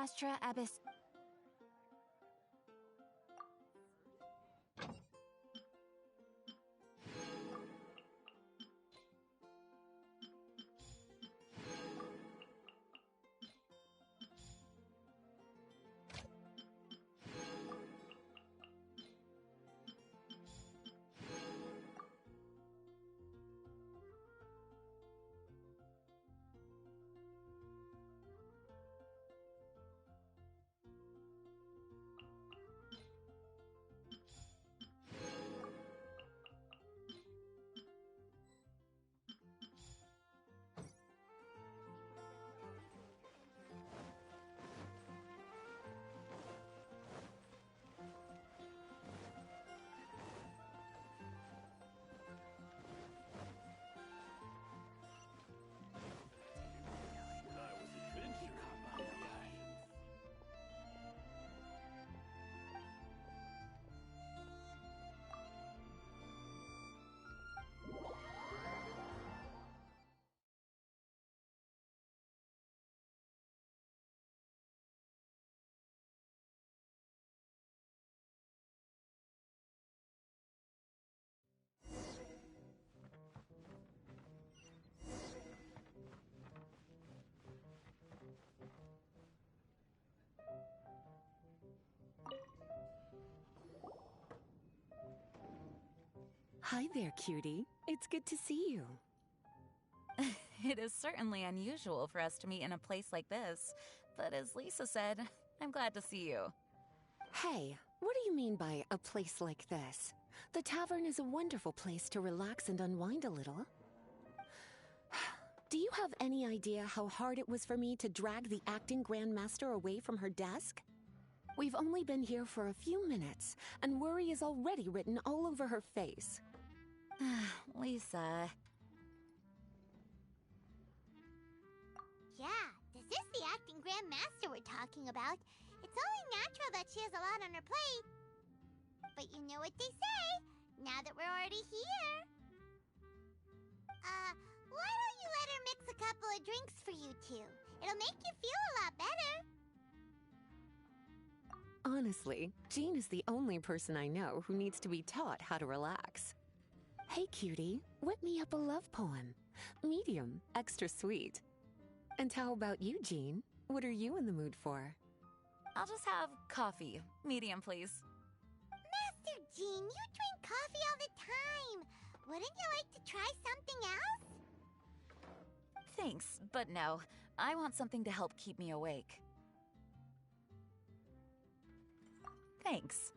Astra Abyss. Hi there, cutie. It's good to see you. It is certainly unusual for us to meet in a place like this, but as Lisa said, I'm glad to see you. Hey, what do you mean by a place like this? The tavern is a wonderful place to relax and unwind a little. Do you have any idea how hard it was for me to drag the acting grandmaster away from her desk? We've only been here for a few minutes, and worry is already written all over her face. Lisa. Yeah, this is the acting grandmaster we're talking about. It's only natural that she has a lot on her plate. But you know what they say, now that we're already here. Why don't you let her mix a couple of drinks for you two? It'll make you feel a lot better. Honestly, Jean is the only person I know who needs to be taught how to relax. Hey, cutie, whip me up a love poem. Medium, extra sweet. And how about you, Jean? What are you in the mood for? I'll just have coffee. Medium, please. Master Jean, you drink coffee all the time. Wouldn't you like to try something else? Thanks, but no. I want something to help keep me awake. Thanks.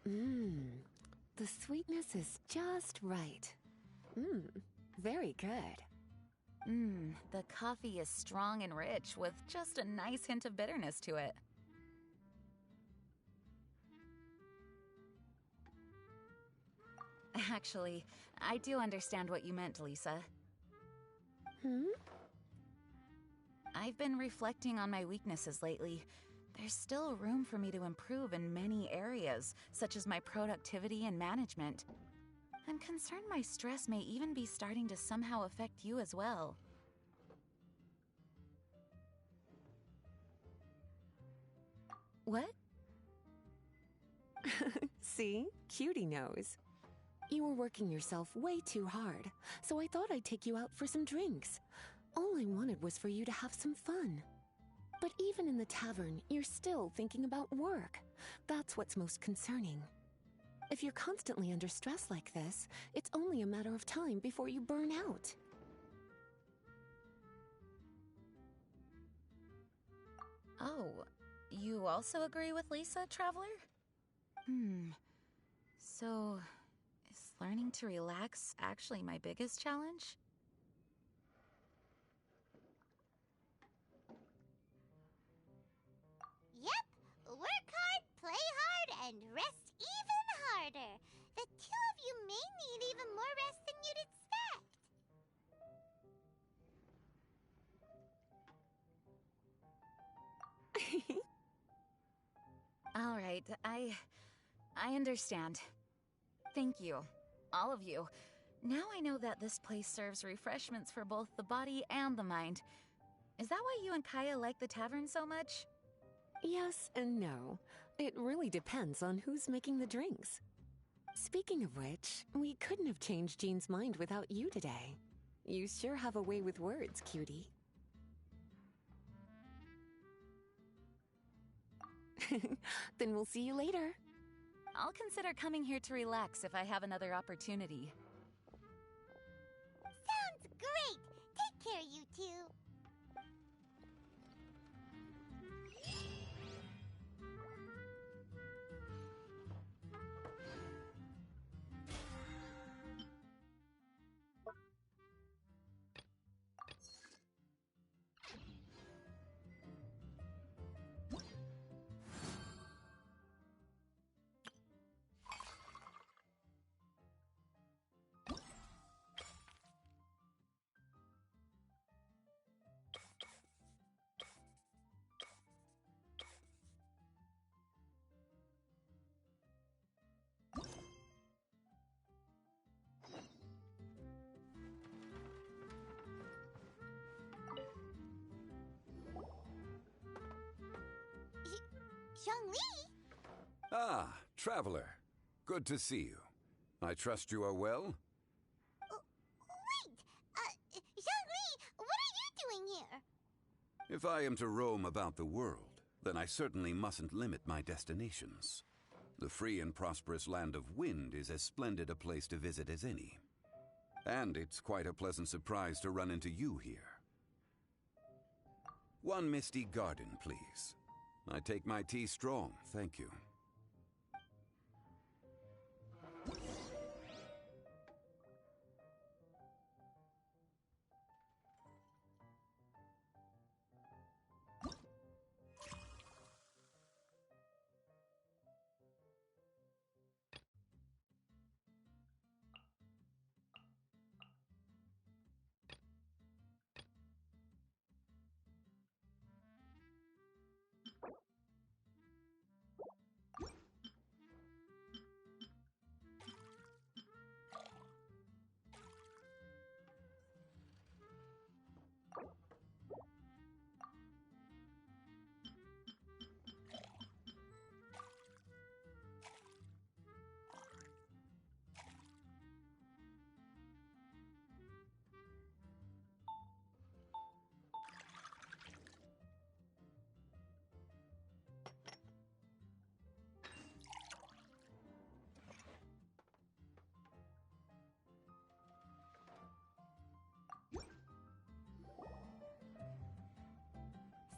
Mmm, the sweetness is just right. Mmm, very good. The coffee is strong and rich with just a nice hint of bitterness to it. Actually, I do understand what you meant, Lisa. I've been reflecting on my weaknesses lately. There's still room for me to improve in many areas, such as my productivity and management. I'm concerned my stress may even be starting to somehow affect you as well. What? See? Cutie knows. You were working yourself way too hard, so I thought I'd take you out for some drinks. All I wanted was for you to have some fun. But even in the tavern, you're still thinking about work. That's what's most concerning. If you're constantly under stress like this, it's only a matter of time before you burn out. Oh, you also agree with Lisa, Traveler? So, is learning to relax actually my biggest challenge? Yep, work hard, play hard, and rest even harder. The two of you may need even more rest than you'd expect. All right, I understand. Thank you, all of you. Now I know that this place serves refreshments for both the body and the mind. Is that why you and Kaya like the tavern so much? Yes and no. It really depends on who's making the drinks. Speaking of which, we couldn't have changed Jean's mind without you today. You sure have a way with words, cutie. Then we'll see you later. I'll consider coming here to relax if I have another opportunity. Sounds great! Take care, you two. Zhongli? Ah, Traveler. Good to see you. I trust you are well? Wait! Zhongli, what are you doing here? If I am to roam about the world, then I certainly mustn't limit my destinations. The free and prosperous land of Wind is as splendid a place to visit as any. And it's quite a pleasant surprise to run into you here. One misty garden, please. I take my tea strong, thank you.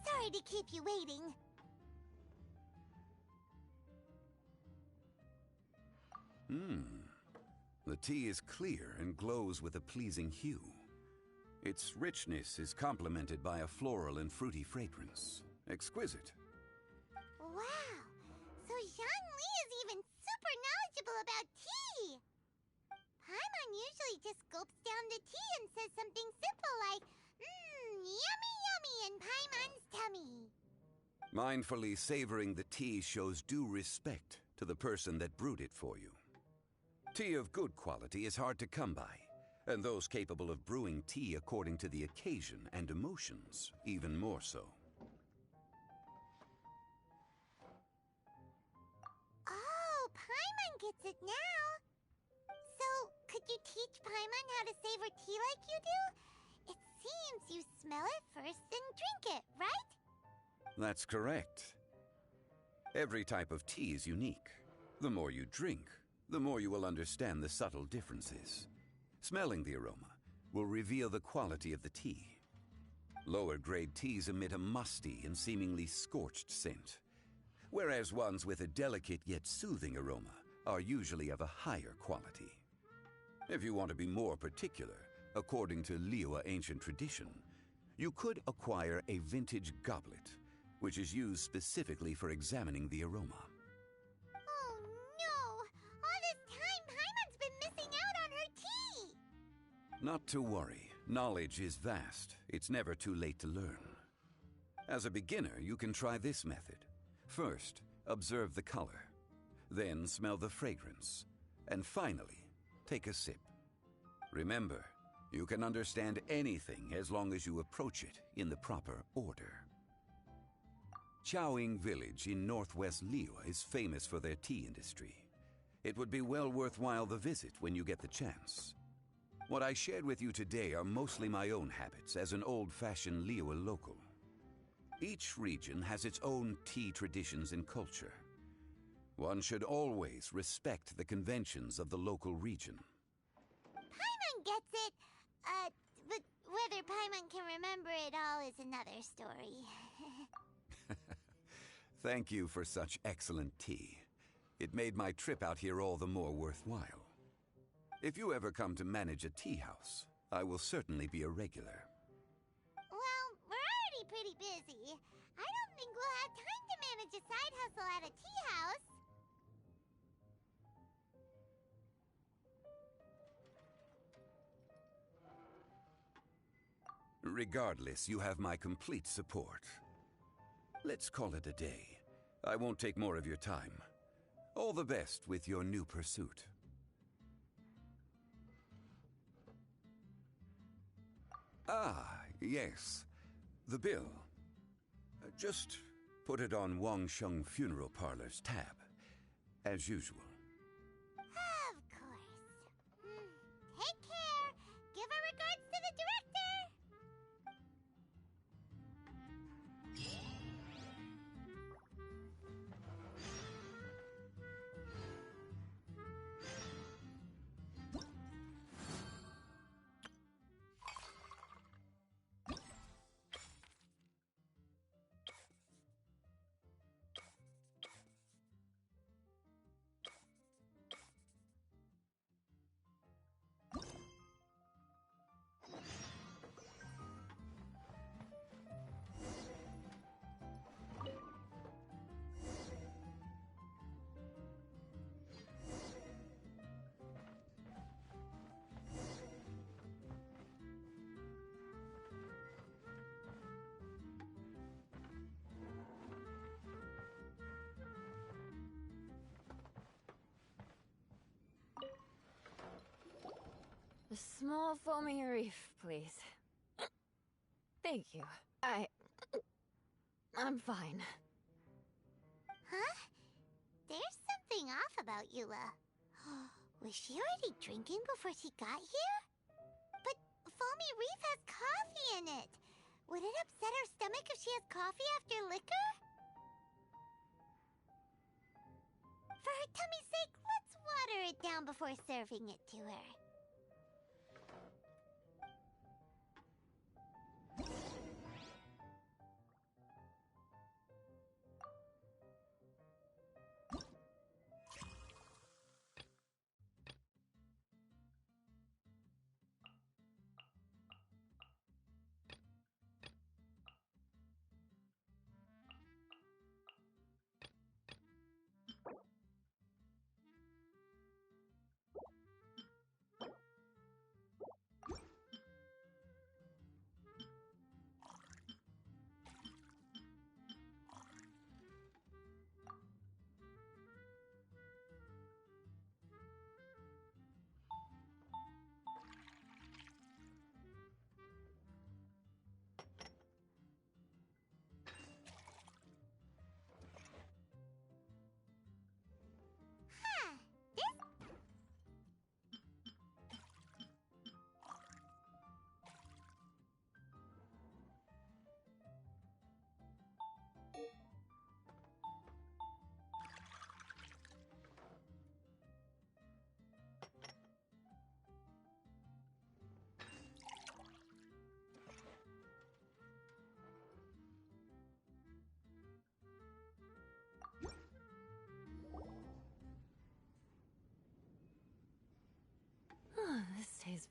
Sorry to keep you waiting. The tea is clear and glows with a pleasing hue. Its richness is complemented by a floral and fruity fragrance. Exquisite. Wow! So Zhangli is even super knowledgeable about tea! Paimon usually just gulps down the tea and says something simple like, yummy yummy in Paimon's tummy. Mindfully savoring the tea shows due respect to the person that brewed it for you. Tea of good quality is hard to come by, and those capable of brewing tea according to the occasion and emotions, even more so. Oh, Paimon gets it now! So, could you teach Paimon how to savor tea like you do? It seems you smell it first and drink it, right? That's correct. Every type of tea is unique. The more you drink, the more you will understand the subtle differences. Smelling the aroma will reveal the quality of the tea. Lower grade teas emit a musty and seemingly scorched scent, whereas ones with a delicate yet soothing aroma are usually of a higher quality. If you want to be more particular, according to Liyue ancient tradition, you could acquire a vintage goblet, which is used specifically for examining the aroma. Oh no! All this time Paimon's been missing out on her tea! Not to worry. Knowledge is vast. It's never too late to learn. As a beginner, you can try this method. First, observe the color. Then smell the fragrance. And finally, take a sip. Remember, you can understand anything as long as you approach it in the proper order. Chaoying Village in northwest Liyue is famous for their tea industry. It would be well worthwhile the visit when you get the chance. What I shared with you today are mostly my own habits as an old-fashioned Liyue local. Each region has its own tea traditions and culture. One should always respect the conventions of the local region. Paimon gets it, but whether Paimon can remember it all is another story. Thank you for such excellent tea. It made my trip out here all the more worthwhile. If you ever come to manage a tea house, I will certainly be a regular. Well, we're already pretty busy. I don't think we'll have time to manage a side hustle at a tea house. Regardless, you have my complete support. Let's call it a day. I won't take more of your time. All the best with your new pursuit. Ah, yes. The bill. Just put it on Wangsheng Funeral Parlor's tab. As usual. Of course. Take care. Give our regards to the director. A small foamy reef, please. Thank you. I'm fine. Huh? There's something off about Eula. Was she already drinking before she got here? But foamy reef has coffee in it. Would it upset her stomach if she has coffee after liquor? For her tummy's sake, let's water it down before serving it to her.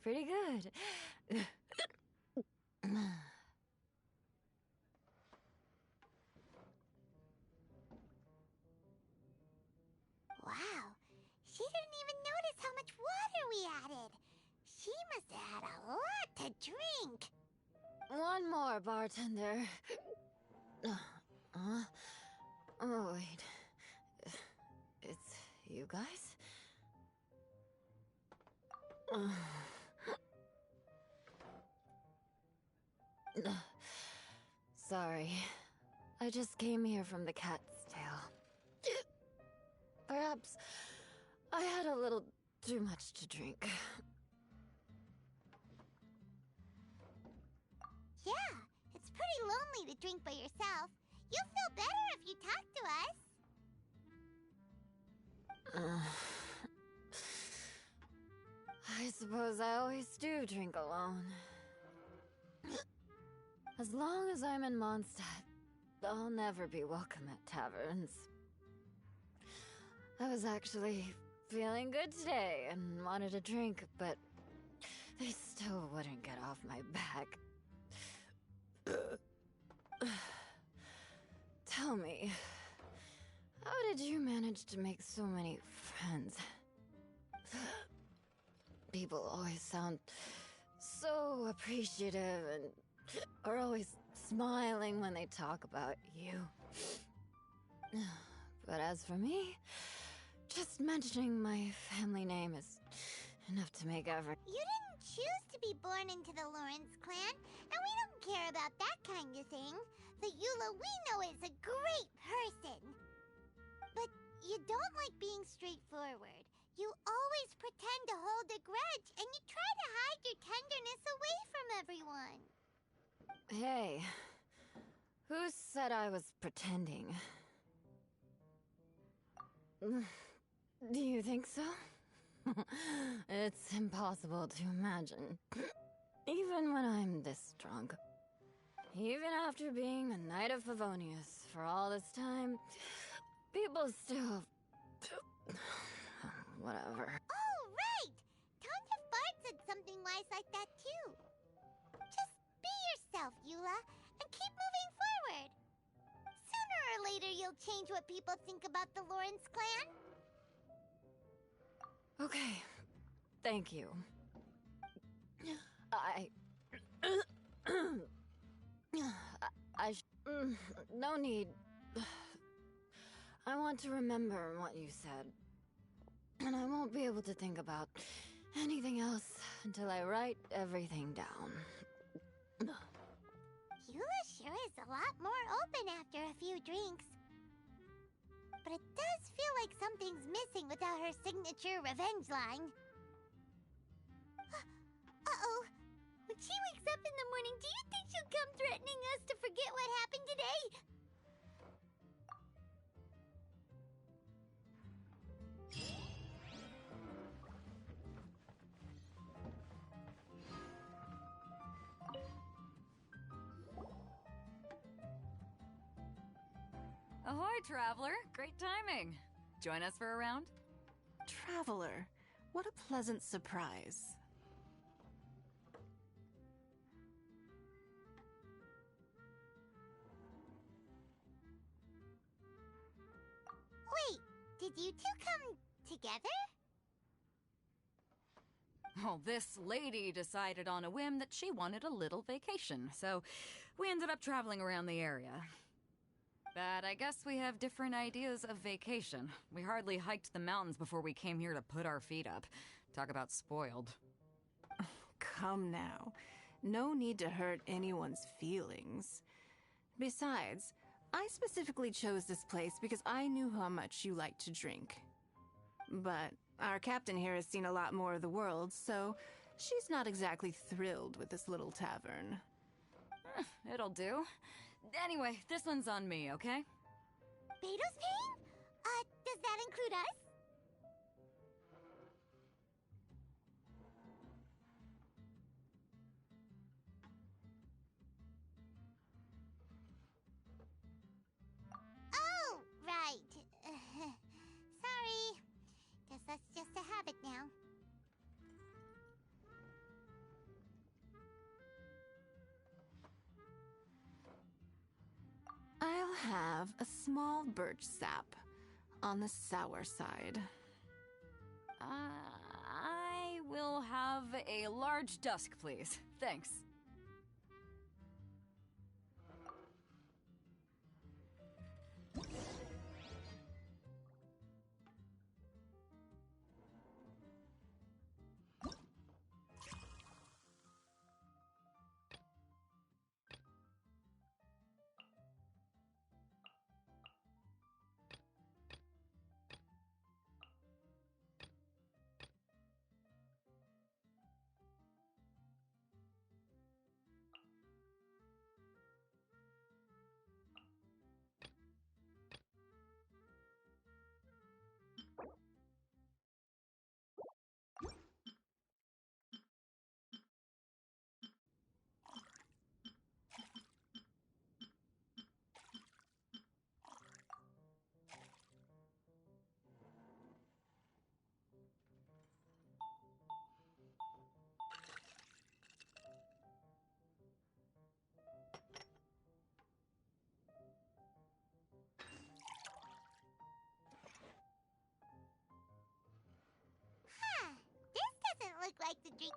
pretty good. Wow, she didn't even notice how much water we added. She must have had a lot to drink. One more, bartender. Oh, wait. It's you guys? Sorry. I just came here from the cat's tail. Perhaps I had a little too much to drink. Yeah, it's pretty lonely to drink by yourself. You'll feel better if you talk to us. I suppose I always do drink alone. As long as I'm in Mondstadt, I'll never be welcome at taverns. I was actually feeling good today and wanted a drink, but they still wouldn't get off my back. Tell me, how did you manage to make so many friends? People always sound so appreciative and are always smiling when they talk about you. But as for me, just mentioning my family name is enough to make every— You didn't choose to be born into the Lawrence clan, and we don't care about that kind of thing. The Eula we know is a great person. But you don't like being straightforward. You always pretend to hold a grudge, and you try to hide your tenderness away from everyone. Hey, who said I was pretending? Do you think so? It's impossible to imagine. Even when I'm this drunk. Even after being a Knight of Favonius for all this time, people still— whatever. Oh, right! Tons of Bard said something wise like that, too. Just be yourself, Eula, and keep moving forward. Sooner or later, you'll change what people think about the Lawrence clan. Okay, thank you. No need. I want to remember what you said. And I won't be able to think about anything else until I write everything down. Eula sure is a lot more open after a few drinks. But it does feel like something's missing without her signature revenge line. Uh-oh. When she wakes up in the morning, do you think she'll come threatening us to forget what happened today? Ahoy, traveler! Great timing. Join us for a round? Traveler, what a pleasant surprise. Wait, did you two come together? Well, this lady decided on a whim that she wanted a little vacation, so we ended up traveling around the area. But I guess we have different ideas of vacation. We hardly hiked the mountains before we came here to put our feet up. Talk about spoiled. Come now. No need to hurt anyone's feelings. Besides, I specifically chose this place because I knew how much you like to drink. But our captain here has seen a lot more of the world, so she's not exactly thrilled with this little tavern. It'll do. Anyway, this one's on me, okay? Beto's paying? Does that include us? Oh, right. Sorry. Guess that's just a habit now. have a small birch sap on the sour side. I will have a large dusk, please. Thanks. This doesn't look like the drink.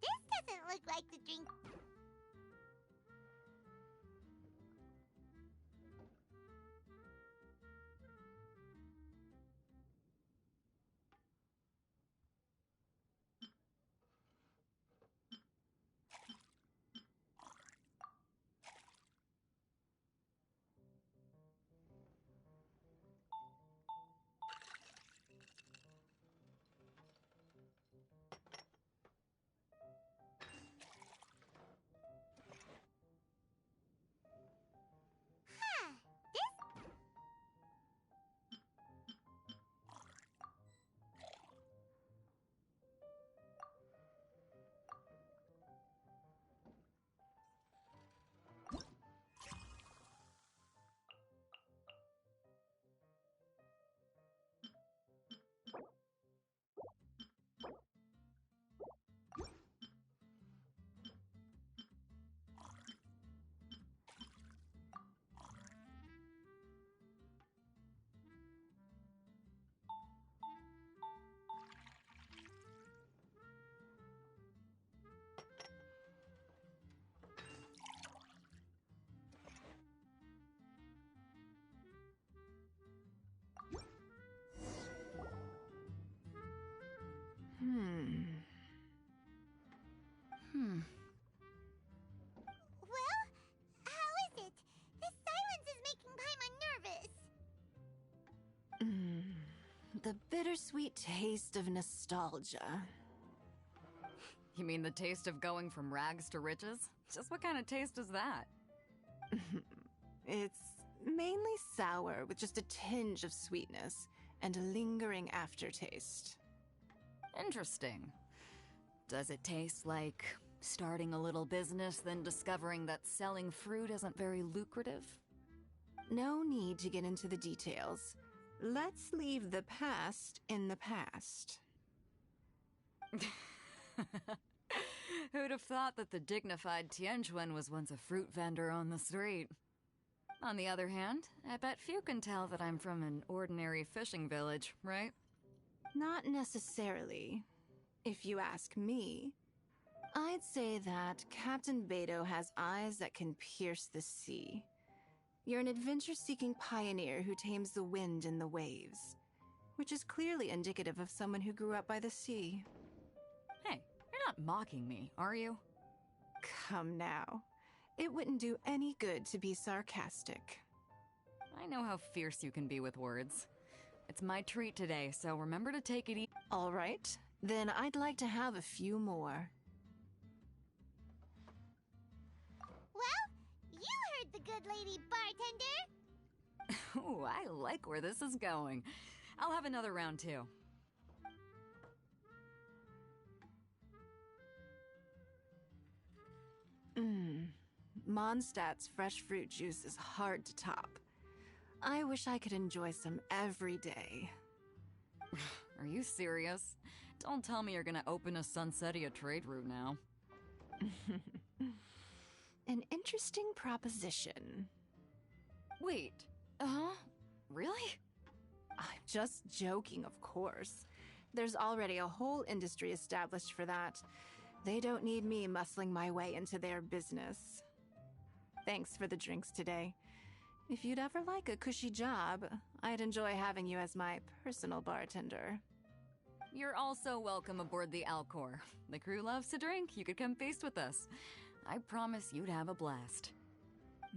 This doesn't look like the drink. Well, how is it? This silence is making Paimon nervous. The bittersweet taste of nostalgia. You mean the taste of going from rags to riches? Just what kind of taste is that? It's mainly sour with just a tinge of sweetness and a lingering aftertaste. Interesting. Does it taste like starting a little business, then discovering that selling fruit isn't very lucrative? No need to get into the details. Let's leave the past in the past. Who'd have thought that the dignified Tianquan was once a fruit vendor on the street? On the other hand, I bet few can tell that I'm from an ordinary fishing village, right? Not necessarily. If you ask me, I'd say that Captain Beto has eyes that can pierce the sea. You're an adventure-seeking pioneer who tames the wind and the waves, which is clearly indicative of someone who grew up by the sea. Hey, you're not mocking me, are you? Come now. It wouldn't do any good to be sarcastic. I know how fierce you can be with words. It's my treat today, so remember to take it easy. All right, then I'd like to have a few more. Well, you heard the good lady bartender. Ooh, I like where this is going. I'll have another round too. Mondstadt's fresh fruit juice is hard to top. I wish I could enjoy some every day. Are you serious? Don't tell me you're gonna open a Sunsetia trade route now. An interesting proposition. Wait, really? I'm just joking, of course. There's already a whole industry established for that. They don't need me muscling my way into their business. Thanks for the drinks today. If you'd ever like a cushy job, I'd enjoy having you as my personal bartender. You're also welcome aboard the Alcor. The crew loves to drink. You could come feast with us. I promise you'd have a blast.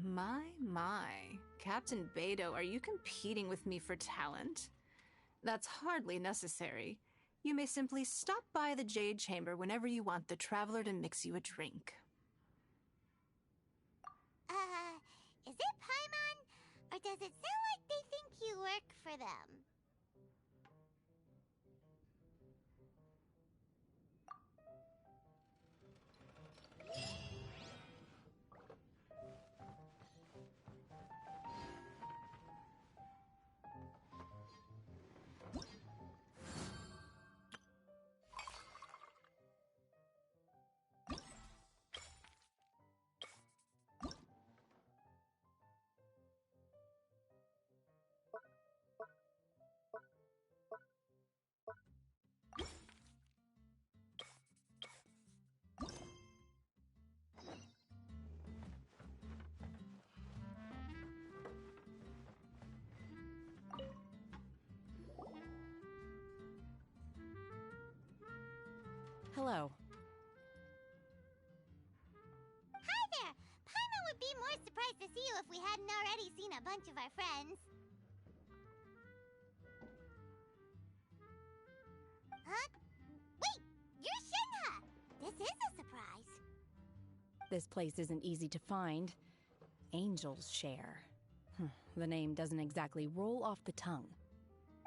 My. Captain Beto, are you competing with me for talent? That's hardly necessary. You may simply stop by the Jade Chamber whenever you want the Traveler to mix you a drink. Is it Paimon? Or does it sound like they think you work for them? Hello. Hi there! Paimon would be more surprised to see you if we hadn't already seen a bunch of our friends. Huh? Wait! You're Shinha! This is a surprise. This place isn't easy to find. Angel's Share. The name doesn't exactly roll off the tongue.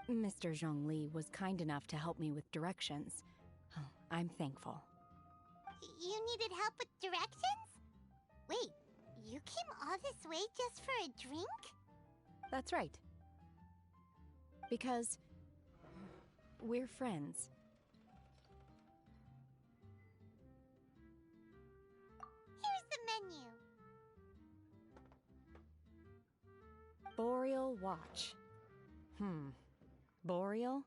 Mr. Zhongli was kind enough to help me with directions. I'm thankful. You needed help with directions? Wait, you came all this way just for a drink? That's right. Because we're friends. Here's the menu. Boreal Watch. Boreal?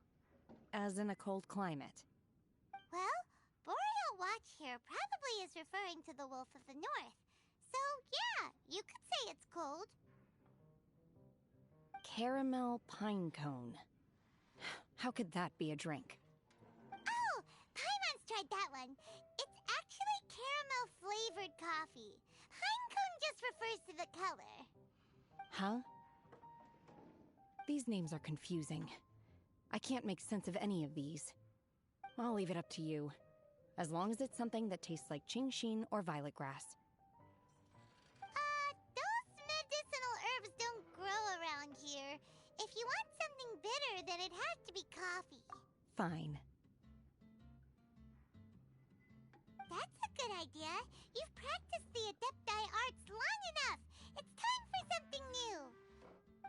As in a cold climate. Well, Boreal Watch here probably is referring to the Wolf of the North. So, yeah, you could say it's cold. Caramel pine cone. How could that be a drink? Oh, Paimon's tried that one. It's actually caramel-flavored coffee. Pinecone just refers to the color. Huh? These names are confusing. I can't make sense of any of these. I'll leave it up to you. As long as it's something that tastes like Genshin or violet grass. Those medicinal herbs don't grow around here. If you want something bitter, then it has to be coffee. Fine. That's a good idea. You've practiced the Adepti arts long enough. It's time for something new.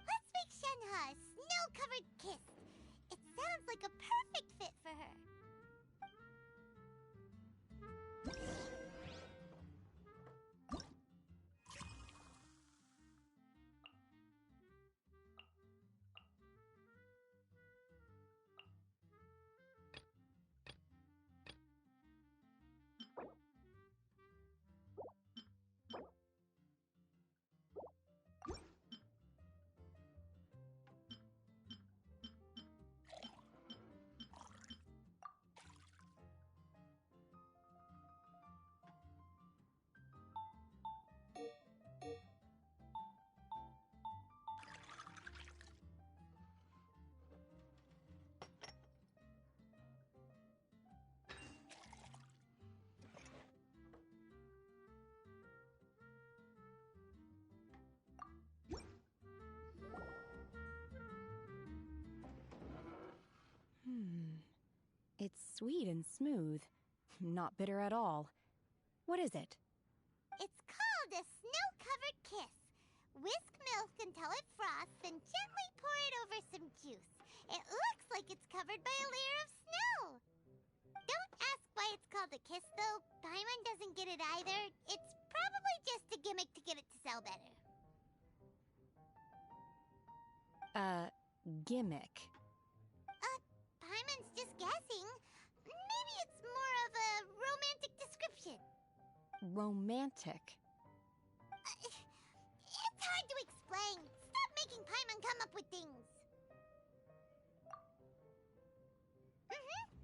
Let's make Shenhe a snow-covered kiss. It sounds like a perfect fit for her. It's sweet and smooth. Not bitter at all. What is it? It's called a snow-covered kiss. Whisk milk until it froths, then gently pour it over some juice. It looks like it's covered by a layer of snow. Don't ask why it's called a kiss, though. Paimon doesn't get it either. It's probably just a gimmick to get it to sell better. Gimmick. Paimon's just guessing. Maybe it's more of a romantic description. Romantic. It's hard to explain. Stop making Paimon come up with things.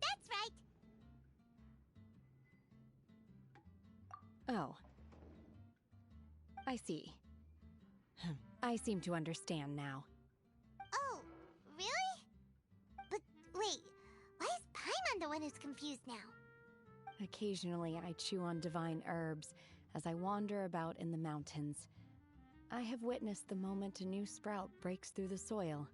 That's right. Oh. I see. I seem to understand now. Oh, really? But wait, why is Paimon the one who's confused now? Occasionally, I chew on divine herbs as I wander about in the mountains. I have witnessed the moment a new sprout breaks through the soil.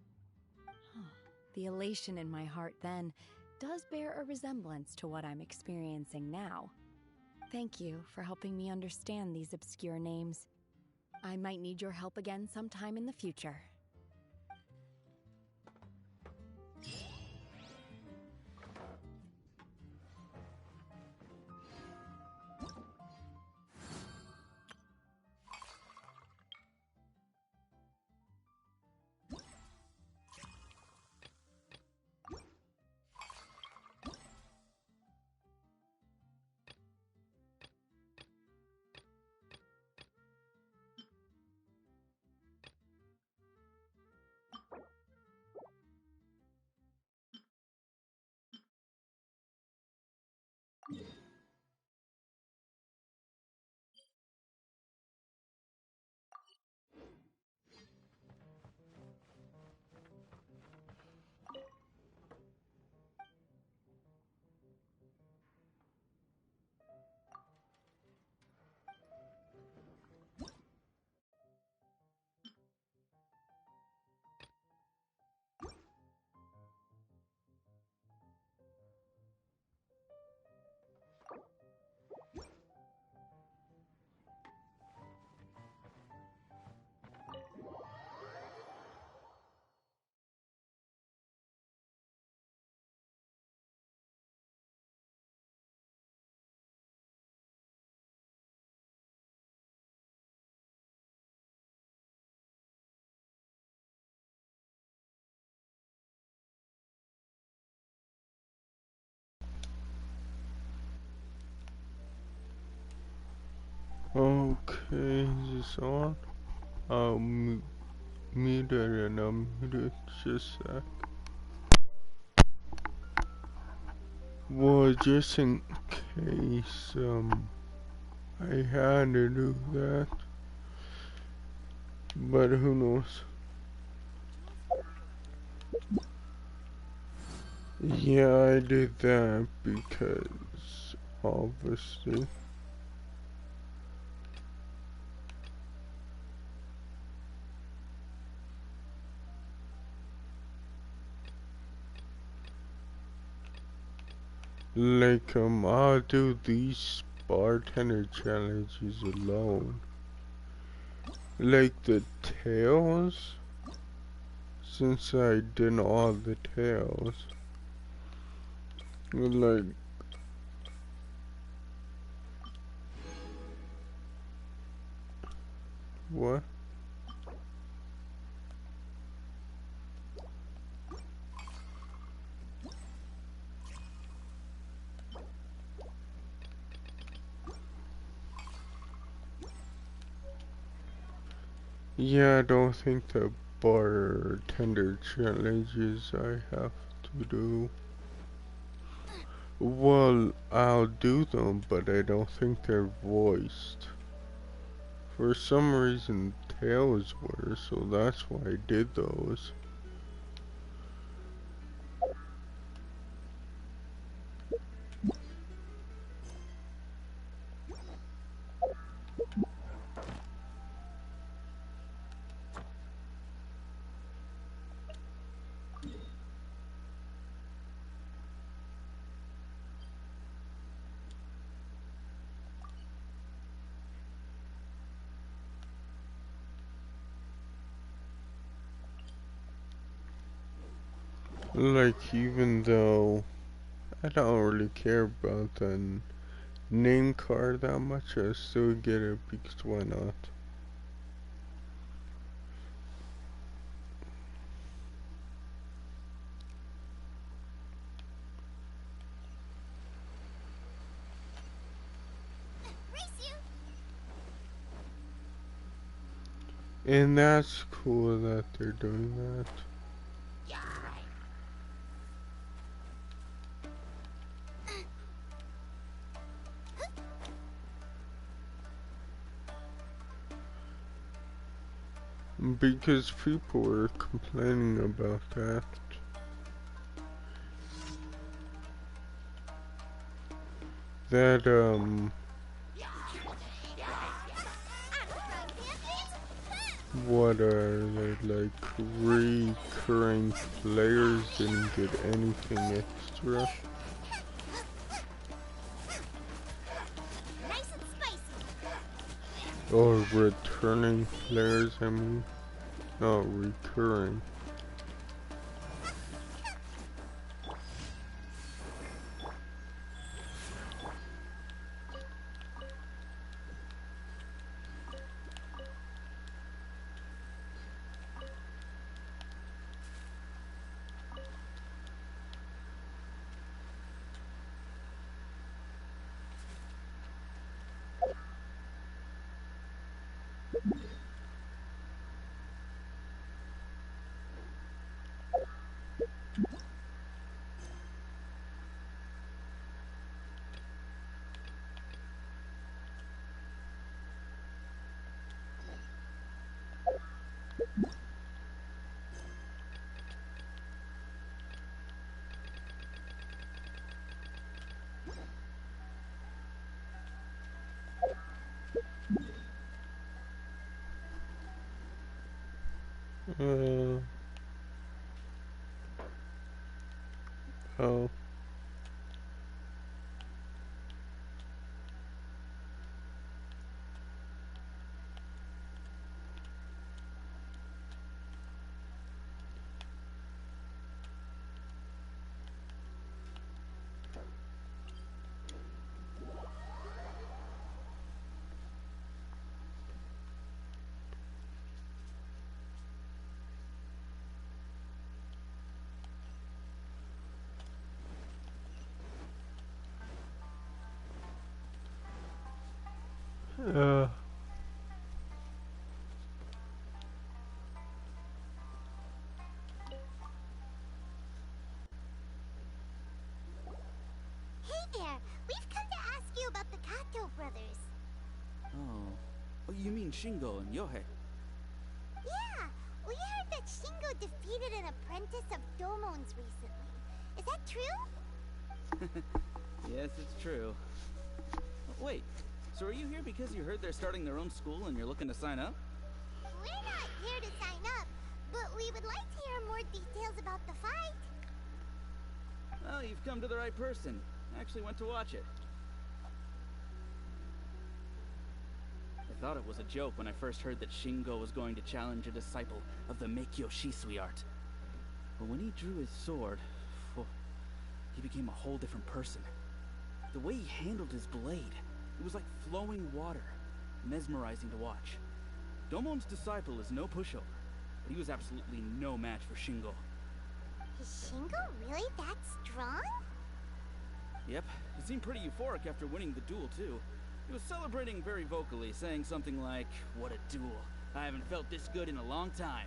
The elation in my heart then does bear a resemblance to what I'm experiencing now. Thank you for helping me understand these obscure names. I might need your help again sometime in the future. Okay, is this on? I'll mute it and unmute it just a sec. Well, just in case, I had to do that. But who knows? Yeah, I did that because, obviously. Like, I'll do these bartender challenges alone. Like the tails, since I did all the tails. Like, what? Yeah, I don't think the bartender challenges I have to do. Well, I'll do them, but I don't think they're voiced. For some reason, tails were, so that's why I did those. Like, even though I don't really care about the name card that much, I still get it because why not? And that's cool that they're doing that. Because people were complaining about that. That, what are they, like, recurring players didn't get anything extra? Or returning players, I mean. No, recurring. Oh. Uh. Hey there, we've come to ask you about the Kato brothers. Oh. Oh, you mean Shingo and Yohei? Yeah, we heard that Shingo defeated an apprentice of Domon's recently. Is that true? Yes, it's true. Wait, so are you here because you heard they're starting their own school and you're looking to sign up? We're not here to sign up, but we would like to hear more details about the fight. Well, you've come to the right person. I actually went to watch it. I thought it was a joke when I first heard that Shingo was going to challenge a disciple of the Meikyo Shisui art. But when he drew his sword, he became a whole different person. The way he handled his blade, it was like flowing water, mesmerizing to watch. Domon's disciple is no pushover, but he was absolutely no match for Shingo. Is Shingo really that strong? Yep, he seemed pretty euphoric after winning the duel, too. He was celebrating very vocally, saying something like, "What a duel. I haven't felt this good in a long time."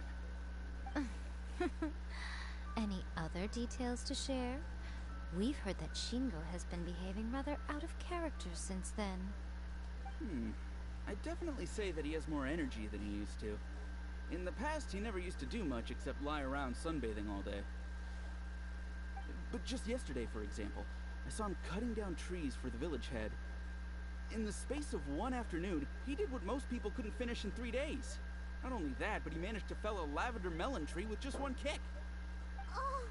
Any other details to share? We've heard that Shingo has been behaving rather out of character since then. I'd definitely say that he has more energy than he used to. In the past, he never used to do much except lie around sunbathing all day. But just yesterday, for example, I saw him cutting down trees for the village head. In the space of one afternoon, he did what most people couldn't finish in 3 days. Not only that, but he managed to fell a lavender melon tree with just one kick. Oh.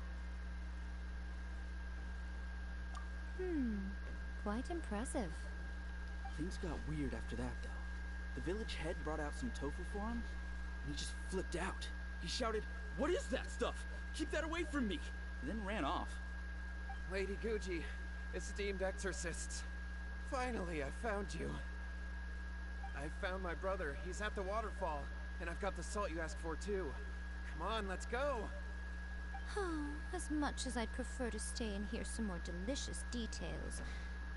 Quite impressive. Things got weird after that, though. The village head brought out some tofu for him, and he just flipped out. He shouted, "What is that stuff? Keep that away from me!" then ran off. Lady Guji, esteemed exorcists. Finally, I found you. I found my brother. He's at the waterfall. And I've got the salt you asked for, too. Come on, let's go. Oh, as much as I'd prefer to stay and hear some more delicious details,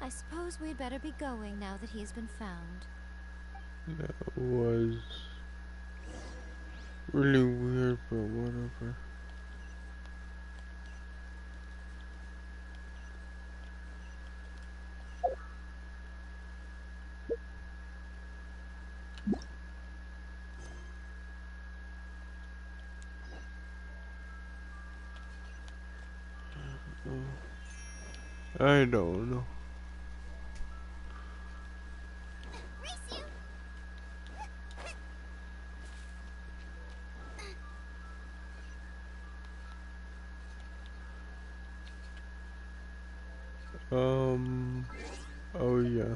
I suppose we'd better be going now that he's been found. That was really weird, but whatever. I don't know. Oh yeah.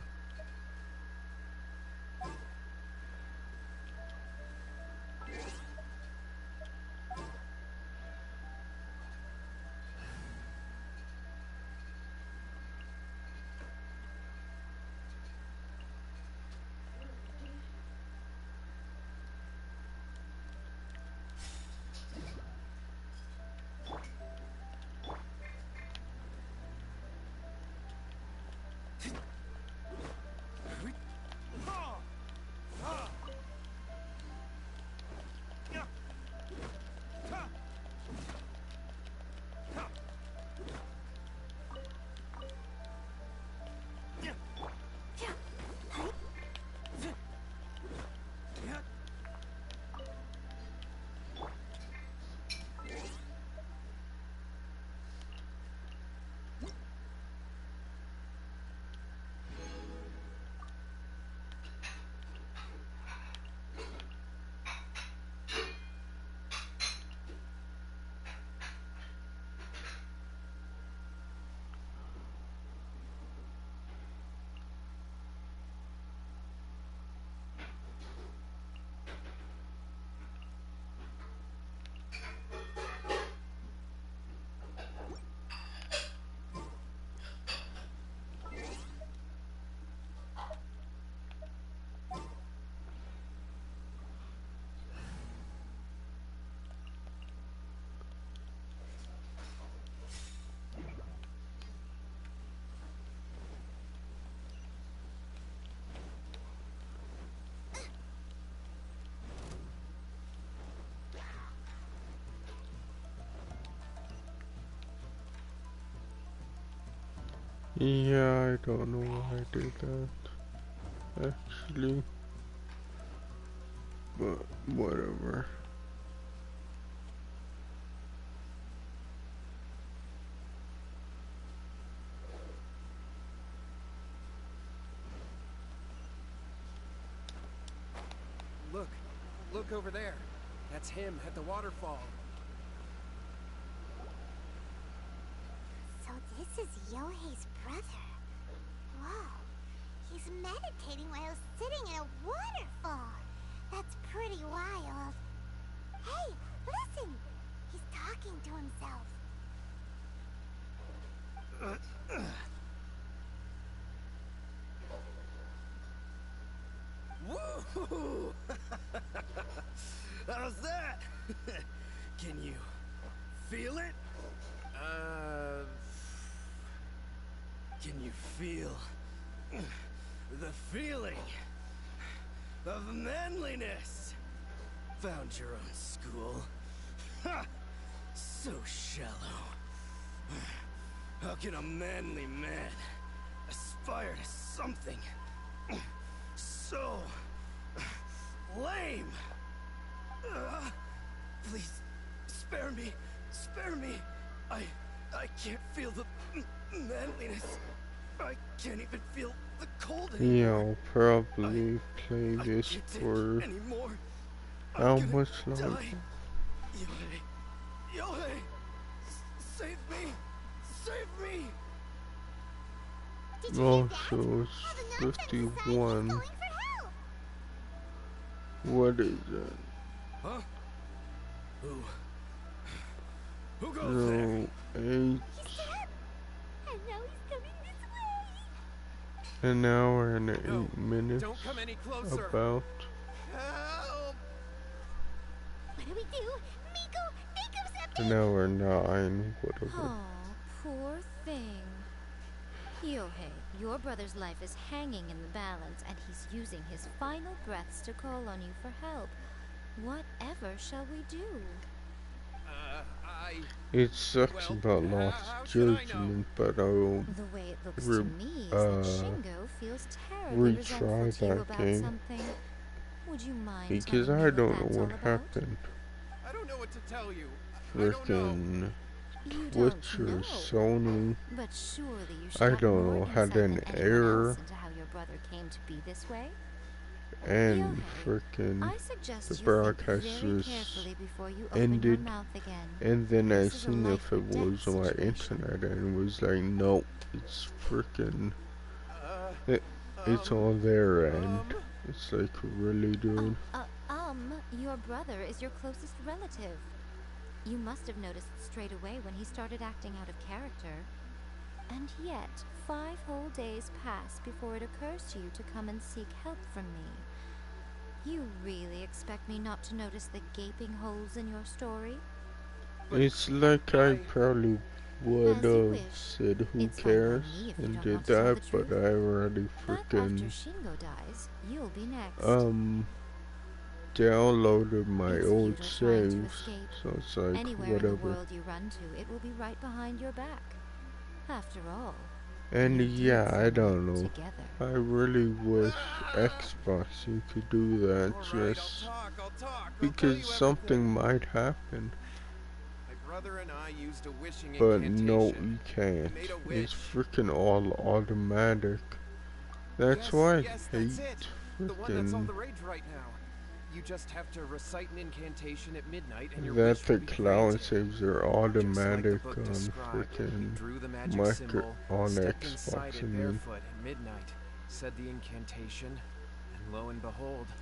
Yeah, I don't know why I did that, actually, but whatever. Look over there. That's him at the waterfall. So this is Yohei's brother. Whoa. He's meditating while sitting in a waterfall. That's pretty wild. Hey, listen! He's talking to himself. Woo! How's that? Can you feel it? Can you feel the feeling of manliness? Found your own school? Ha! So shallow. How can a manly man aspire to something so lame? Please, spare me. Spare me. I can't feel the manliness. I can't even feel the cold anymore. Yeah, I'll probably play this for how much longer? Yohei! Save me! Save me! Oh, so it's 51. What is that? Huh? Who goes there? 8, And now he's coming this way. an hour and 8 No, minutes. don't come any closer. About. Help! What do we do? Miko, think of something! An hour 9, whatever. Oh, poor thing. Yohei, your brother's life is hanging in the balance, and he's using his final breaths to call on you for help. Whatever shall we do? It sucks about lost how should I judgment, but I'll The way it looks to me is that Shingo feels terribly resentful retry to you that about game. something. Would you mind Because telling me I don't that's know all what about? happened. I don't know what to tell you. I don't know. Frickin' You Twitch don't or know. Sony. But surely you should I have don't more know, had insight an than anyone error. else into how your brother came to be this way. And Yohei, frickin' I suggest the you broadcast think very just carefully before you open ended, your mouth again. and then I This is a seen life if or it death was on my situation. internet, and it was like, nope, it's frickin' it's on their end. It's like, really, dude? Your brother is your closest relative. You must have noticed straight away when he started acting out of character. And yet, 5 whole days pass before it occurs to you to come and seek help from me. You really expect me not to notice the gaping holes in your story? It's like I probably would As you have wish. said who It's fine by cares me if you and don't did want to tell that, the but truth. I already But after frickin' Shingo dies, you'll be next. downloaded my It's old futile trying to saves, escape. so it's like, Anywhere in the whatever. world you run to, it will be right behind your back. After all, And you yeah, did I so don't much know. together. I really wish Xbox you could do that, Alright, just I'll talk. I'll tell because you something everything. might happen. My brother and I used a wishing But incantation. no, you can't. We made a It's wish. freaking all automatic. That's why I yes, hate that's it. The one that's all freaking the rage right now. You just have to recite an incantation at midnight and your that wish will the be cloud granted. saves are Just like the automatic book on described. We freaking drew the magic symbol, on stepped Xbox. inside I it mean, barefoot at midnight, said the incantation, and lo and behold,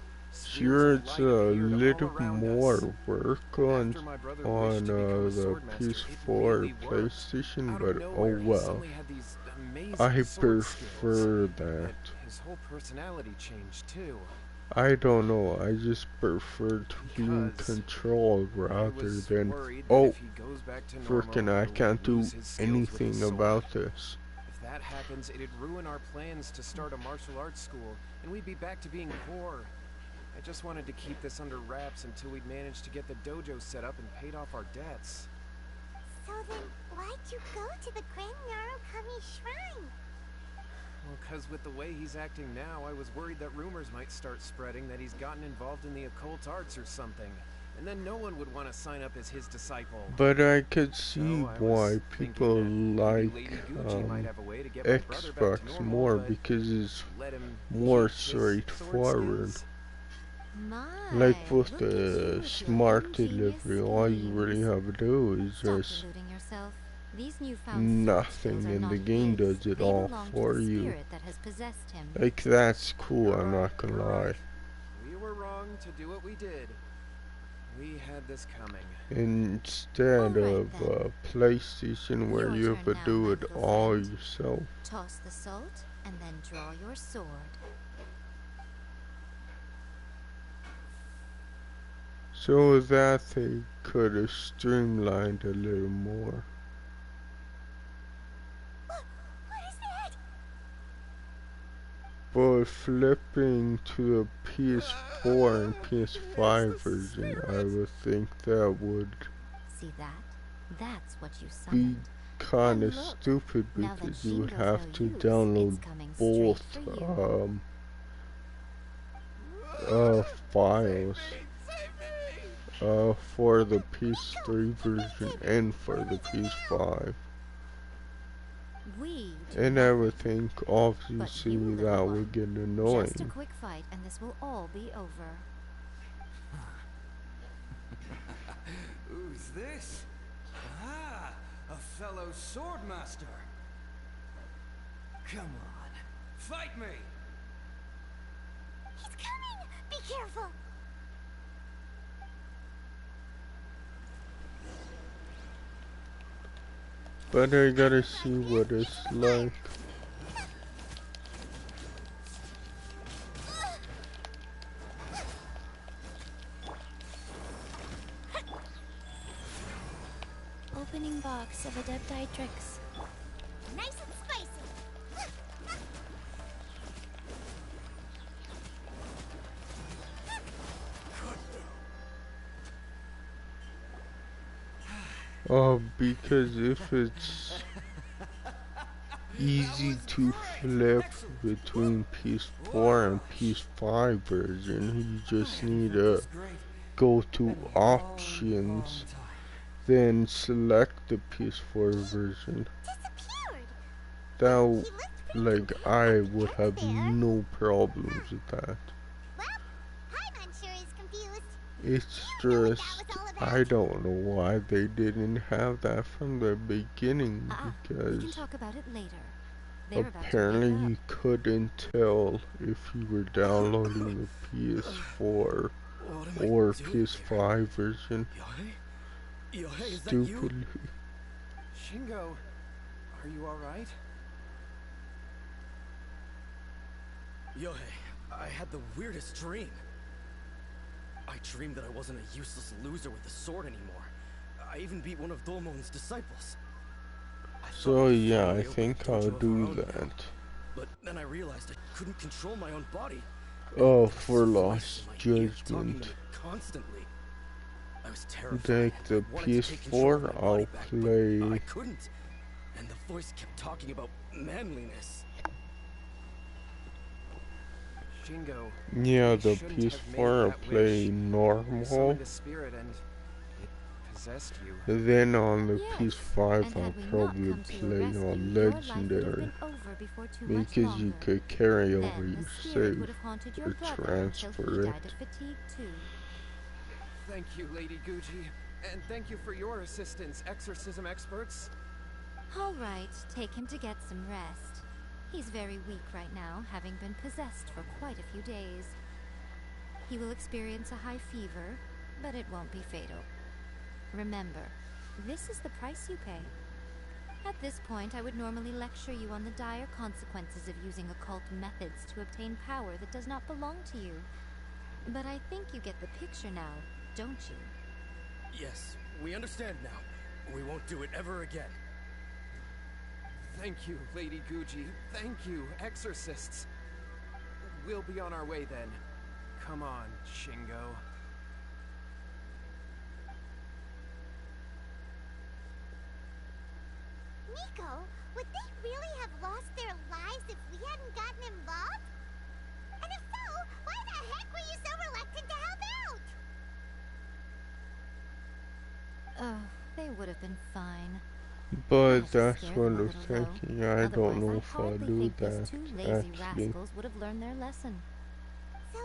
sure, spheres of it's light a appeared all little around more us. work After my brother wished to become a the swordmaster, it PS4 really worked. PlayStation, Out but of nowhere, oh he well. suddenly had these amazing I sword skills. prefer that. His whole personality changed too. I don't know, I just prefer to be in Because control I rather was than, worried that oh, if he goes back to normal, frickin' I he'll can't do lose his skills with anything his sword. about this. If that happens, it'd ruin our plans to start a martial arts school, and we'd be back to being poor. I just wanted to keep this under wraps until we'd managed to get the dojo set up and paid off our debts. So then, why'd you go to the Grand Narukami Shrine? Well, because with the way he's acting now, I was worried that rumors might start spreading that he's gotten involved in the occult arts or something. And then no one would want to sign up as his disciple. But I could see So I why was people thinking that maybe like Lady Gucci might have a way to get my brother back to Xbox normal, more but because it's let him more keep his straightforward. sword skills. My, Like with look at you the with your smart ingenious delivery, all you really schemes. have to do is Stop just deluding yourself. These newfound sword nothing, skills are and not the game his. does it They all belong to for the you. spirit that has possessed him. Like, that's cool, I'm not gonna lie. Alright. We were wrong to do what we did. We had this coming. Instead Alright of then. PlayStation where Your you have to turn now, do my it little all friend. yourself. Toss the salt and then draw your sword. So that they could have streamlined a little more. What is that? But flipping to the PS4 and PS5 version, I would think that would See that? That's what you be summoned. kind of And look, stupid now that because you would Shingo's have no to use, download it's coming both straight for you. files for the PS3 version and for the PS5. We do And I nothing. would think But obviously you, little that one, would get just a annoying. quick fight and this will all be over. Who's this? Ah, a fellow swordmaster. Come on, fight me! He's coming! Be careful! But I gotta see what it's like. Opening box of Adeptitrix. Nice and spicy. Because if it's easy to flip between PS4 and PS5 version, you just need to go to options, then select the PS4 version. That, like, I would have no problems with that. Paimon sure is confused. It's just, I don't know why they didn't have that from the beginning, We can because talk about it later. They're about to apparently wake up. you couldn't tell if you were downloading the PS4 or PS5 version. Yohei, is that you? Stupidly. Shingo, are you alright? Yohei, I had the weirdest dream. I dreamed that I wasn't a useless loser with a sword anymore. I even beat one of Dolmon's disciples. So yeah, I think I'll do that. But then I realized I couldn't control my own body. Oh, for Lost Judgment. Constantly. I was terrified. Take the PS4, I'll play. I couldn't. And the voice kept talking about manliness. Shingo. Yeah, the PS4 I'll play normal. Then on the PS5 I'll probably play on Legendary, because you could carry over your save or transfer it. Thank you, Lady Gucci. And thank you for your assistance, exorcism experts. All right, take him to get some rest. He's very weak right now, having been possessed for quite a few days. He will experience a high fever, but it won't be fatal. Remember, this is the price you pay. At this point, I would normally lecture you on the dire consequences of using occult methods to obtain power that does not belong to you. But I think you get the picture now, don't you? Yes, we understand now. We won't do it ever again. Thank you, Lady Gucci. Thank you, exorcists. We'll be on our way then. Come on, Shingo. Nico, would they really have lost their lives if we hadn't gotten involved? And if so, why the heck were you so reluctant to help out? Oh, they would have been fine. But that's what I'm thinking. I don't know if I'll do that, Two lazy actually. rascals would have learned their lesson. So,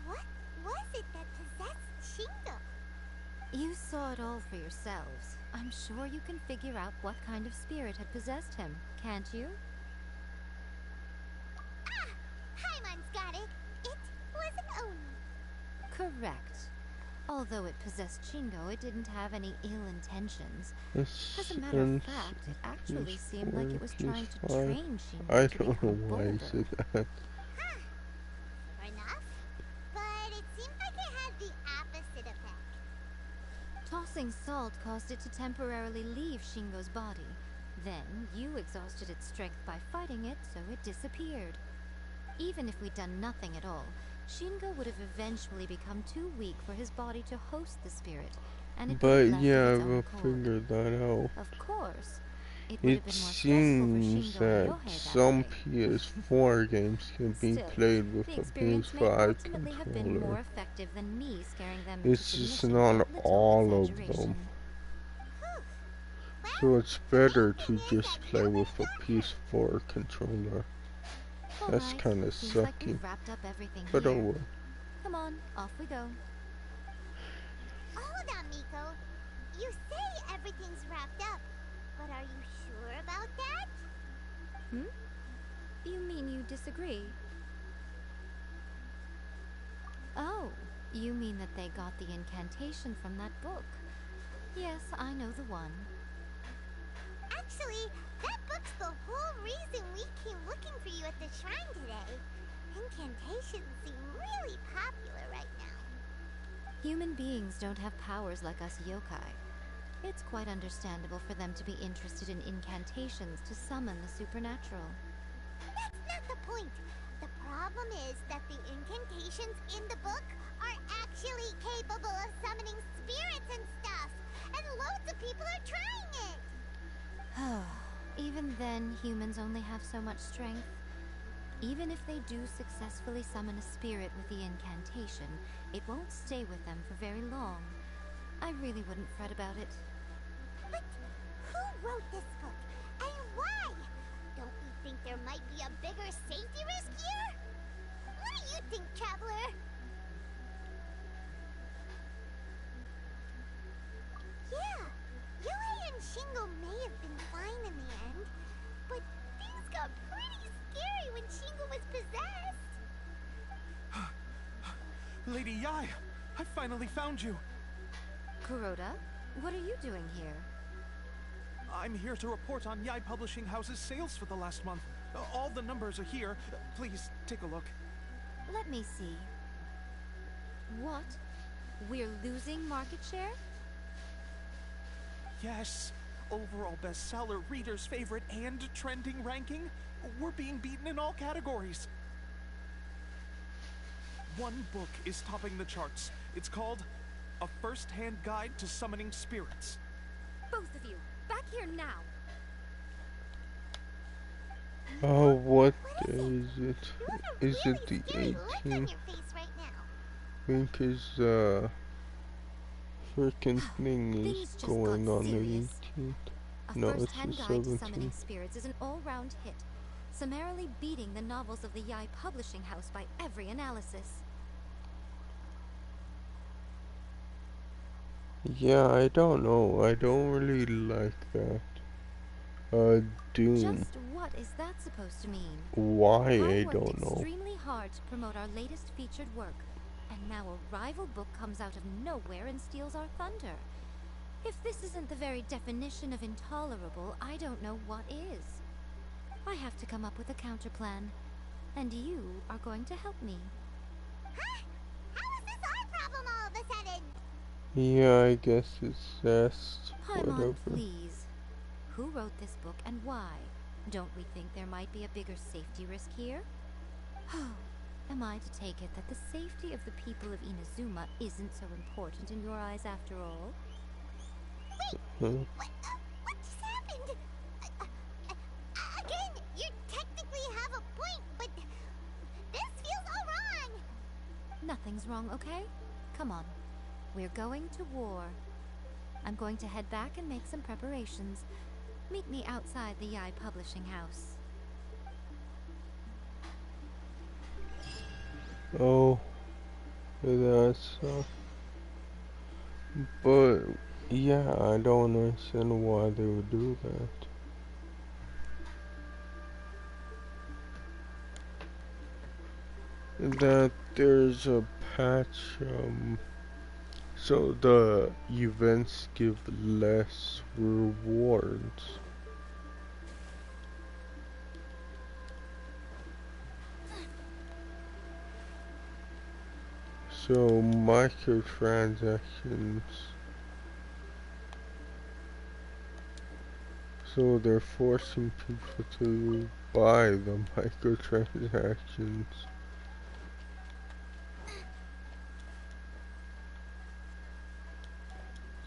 what was it that possessed Shingo? You saw it all for yourselves. I'm sure you can figure out what kind of spirit had possessed him, can't you? Ah! Paimon's got it. It was an Oni. Correct. Although it possessed Shingo, it didn't have any ill intentions. As a matter of fact, it actually seemed like it was trying to train Shingo I to don't know become why I bolder. said that. Huh. Fair enough. But it seemed like it had the opposite effect. Tossing salt caused it to temporarily leave Shingo's body. Then, you exhausted its strength by fighting it, so it disappeared. Even if we'd done nothing at all, Shingo would have eventually become too weak for his body to host the spirit, and it But left yeah, of its own we'll accord. figure that out. Of course. It would It have been more stressful for seems Shingo that and Yohei some way. PS4 games can be Still, played with the a experience may PS5 ultimately have been more controller. effective than me scaring them It's into just submission with not little all of exaggeration. them. Whew. So it's better to thing is just that play with nobody a got PS4 controller. That's Alright, kinda seems like sucky. we've wrapped up everything But oh here. well. Come on, off we go. Hold on, Miko. You say everything's wrapped up, but are you sure about that? You mean you disagree? Oh, you mean that they got the incantation from that book? Yes, I know the one. I Actually, that book's the whole reason we came looking for you at the shrine today. Incantations seem really popular right now. Human beings don't have powers like us yokai. It's quite understandable for them to be interested in incantations to summon the supernatural. That's not the point. The problem is that the incantations in the book are actually capable of summoning spirits and stuff. And loads of people are trying it. Even then, humans only have so much strength. Even if they do successfully summon a spirit with the incantation, it won't stay with them for very long. I really wouldn't fret about it. But who wrote this book? And why? Don't we think there might be a bigger safety risk here? What do you think, Traveler? Yeah, Yui and Shingo may have been fine in the end, but things got pretty scary when Shingo was possessed. Lady Yai, I finally found you. Kuroda, what are you doing here? I'm here to report on Yai Publishing House's sales for the last month. All the numbers are here. Please, take a look. Let me see. What? We're losing market share? Yes. Overall bestseller, readers' favorite, and trending ranking. We're being beaten in all categories. One book is topping the charts. It's called A First-Hand Guide to Summoning Spirits. Both of you, back here now. Oh, what day is it? Is it the 18th? Because, frickin' thing is going on the 18th. No, it's the 17th. Summoning Spirits is an all-round hit, summarily beating the novels of the Yai Publishing House by every analysis. Yeah, I don't know. I don't really like that. Doom. Just what is that supposed to mean? Why, I don't worked know. extremely hard to promote our latest featured work, and now a rival book comes out of nowhere and steals our thunder. If this isn't the very definition of intolerable, I don't know what is. I have to come up with a counterplan, and you are going to help me. Huh? How is this our problem all of a sudden? Yeah, I guess it's just whatever. Paimon, please. Who wrote this book and why? Don't we think there might be a bigger safety risk here? Am I to take it that the safety of the people of Inazuma isn't so important in your eyes after all? Wait, what just happened? Again, you technically have a point, but this feels all wrong. Nothing's wrong, okay? Come on. We're going to war. I'm going to head back and make some preparations. Meet me outside the Yai Publishing House. Oh, that's but yeah, I don't understand why they would do that. That there's a patch, so the events give less rewards. So microtransactions. So they're forcing people to buy the microtransactions.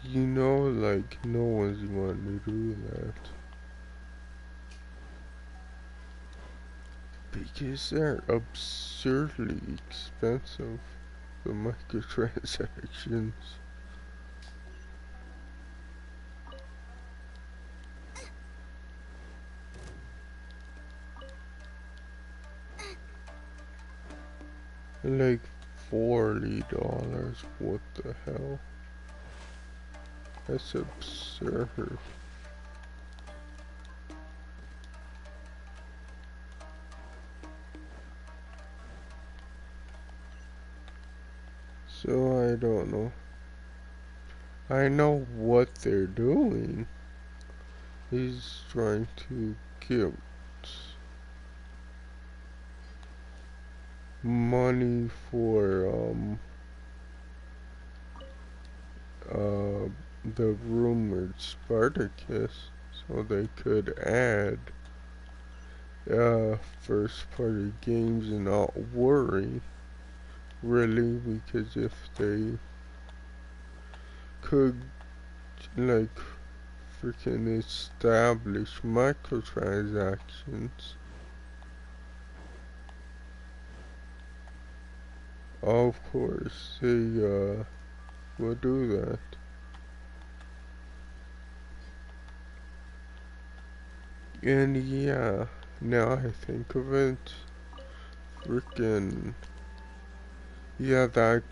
You know, like, no one's going to do that. Because they're absurdly expensive, the microtransactions. Like $40, what the hell? That's absurd. So I don't know. I know what they're doing. He's trying to get money for the rumored Spartacus so they could add first party games and not worry really, because if they could like freaking establish microtransactions, of course they will do that. And yeah, now I think of it, freaking yeah, that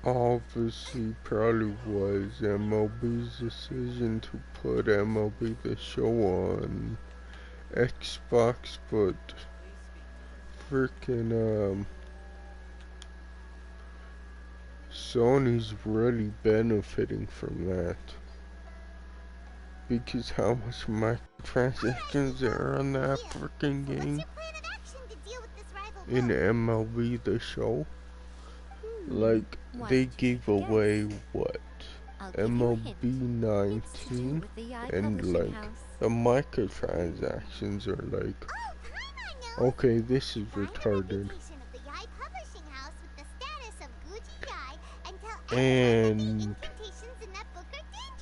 obviously probably was MLB's decision to put MLB The Show on Xbox, but freaking Sony's really benefiting from that, because how much microtransactions there are on that freaking game in MLB The Show. Like, they gave away what? MLB 19, and like the microtransactions are like, okay, this is retarded. And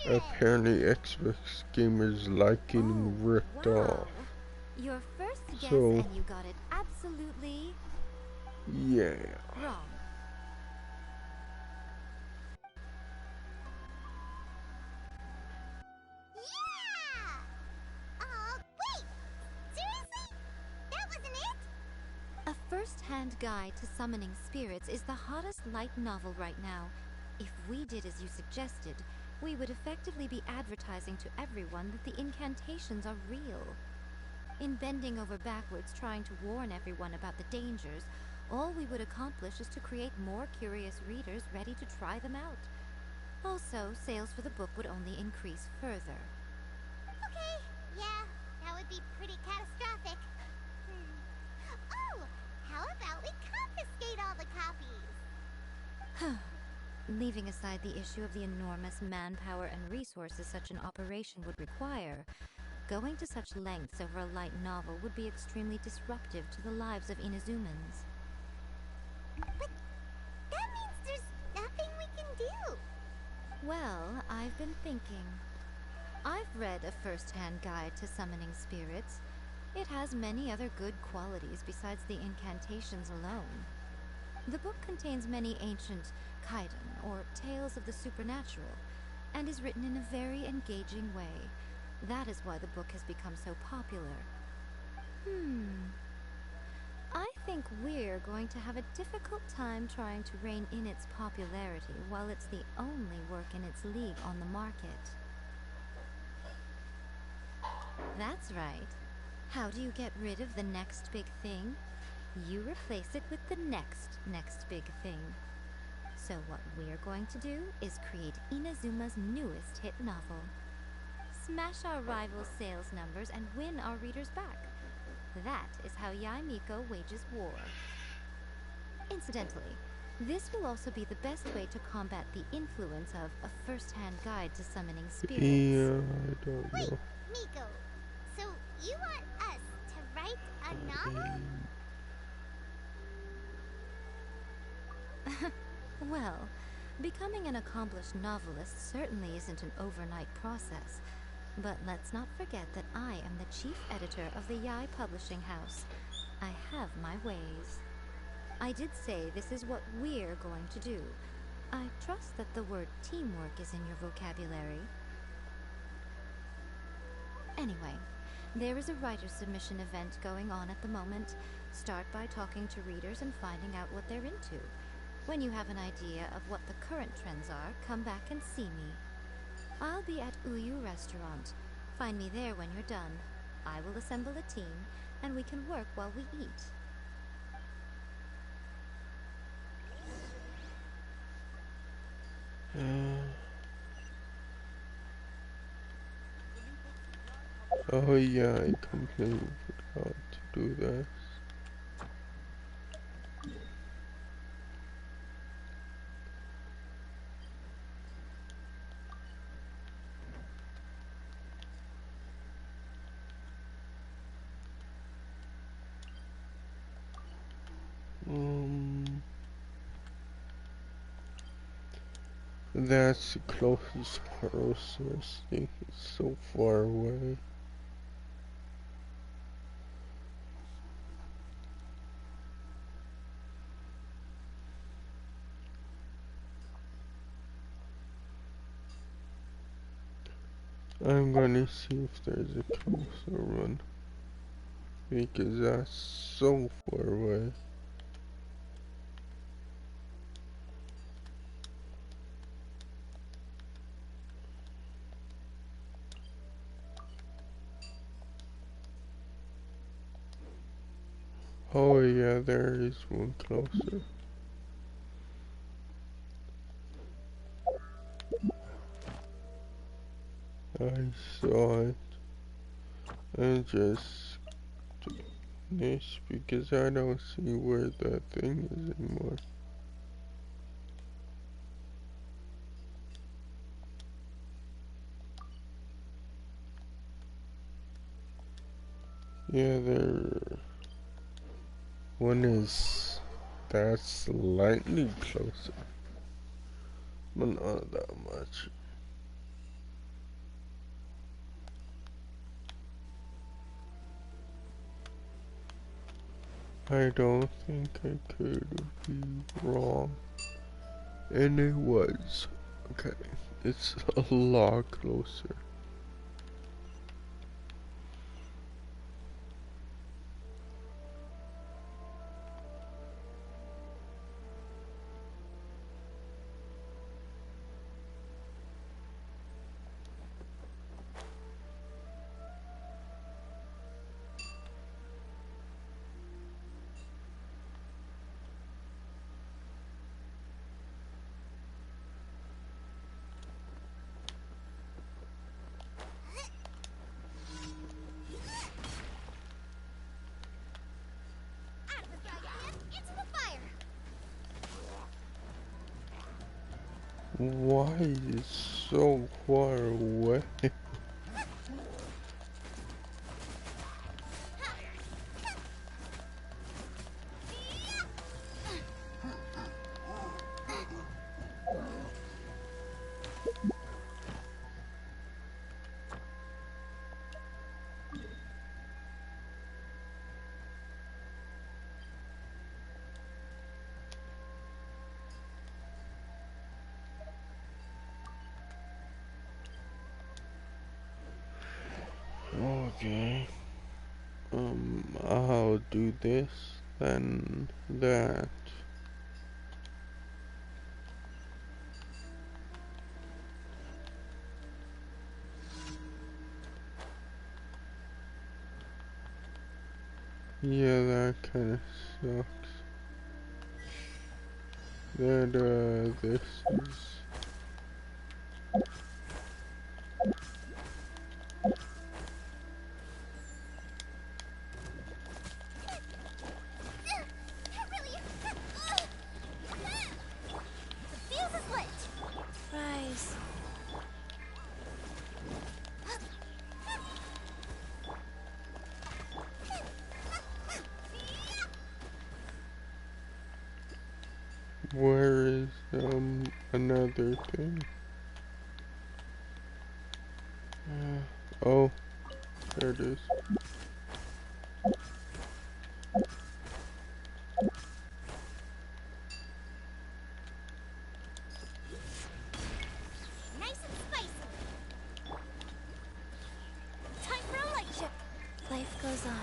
apparently Xbox gamers like getting ripped off. Your first guess, So, and you got it absolutely yeah. wrong. A first-hand guide to summoning spirits is the hottest light novel right now. If we did as you suggested, we would effectively be advertising to everyone that the incantations are real. In bending over backwards trying to warn everyone about the dangers, all we would accomplish is to create more curious readers ready to try them out. Also, sales for the book would only increase further. Okay, yeah, that would be pretty catastrophic. Oh, how about we confiscate all the copies? Leaving aside the issue of the enormous manpower and resources such an operation would require, going to such lengths over a light novel would be extremely disruptive to the lives of Inazumans. But that means there's nothing we can do. Well, I've been thinking. I've read a first-hand guide to summoning spirits. It has many other good qualities besides the incantations alone. The book contains many ancient kaiden, or tales of the supernatural, and is written in a very engaging way. That is why the book has become so popular. I think we're going to have a difficult time trying to rein in its popularity while it's the only work in its league on the market. That's right. How do you get rid of the next big thing? You replace it with the next big thing. So what we're going to do is create Inazuma's newest hit novel. Smash our rival's sales numbers and win our readers back. That is how Yaimiko wages war. Incidentally, this will also be the best way to combat the influence of a first-hand guide to summoning spirits. Yeah, I don't know. Wait, Miko, so you want us to write a novel? Well, becoming an accomplished novelist certainly isn't an overnight process. But let's not forget that I am the chief editor of the Yai Publishing House. I have my ways. I did say this is what we're going to do. I trust that the word teamwork is in your vocabulary. Anyway, there is a writer submission event going on at the moment. Start by talking to readers and finding out what they're into. When you have an idea of what the current trends are, come back and see me. I'll be at Uyu Restaurant. Find me there when you're done. I will assemble a team, and we can work while we eat. Oh yeah, I completely forgot to do that. That's the closest process thing. It's so far away. I'm gonna see if there's a closer one, because that's so far away. Oh yeah, there is one closer. I saw it. I just took this because I don't see where that thing is anymore. Yeah, there. One is that's slightly closer, but not that much. I don't think I could be wrong. And it was. Okay, it's a lot closer. Why is it so far away? Okay. I'll do this, then that. Yeah, that kinda sucks. That, this is... Fries. Where is, another thing? Oh, there it is. Nice and spicy. Time for a light shift. Life goes on.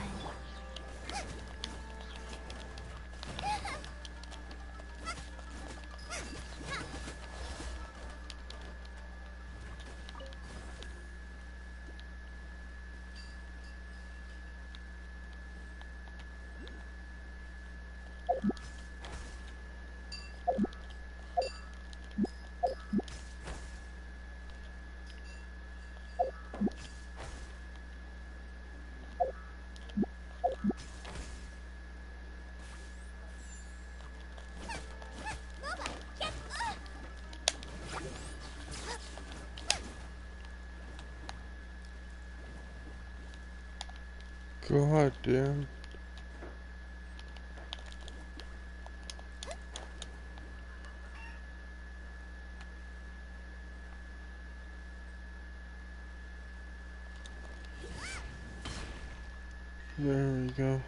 God damn. There we go.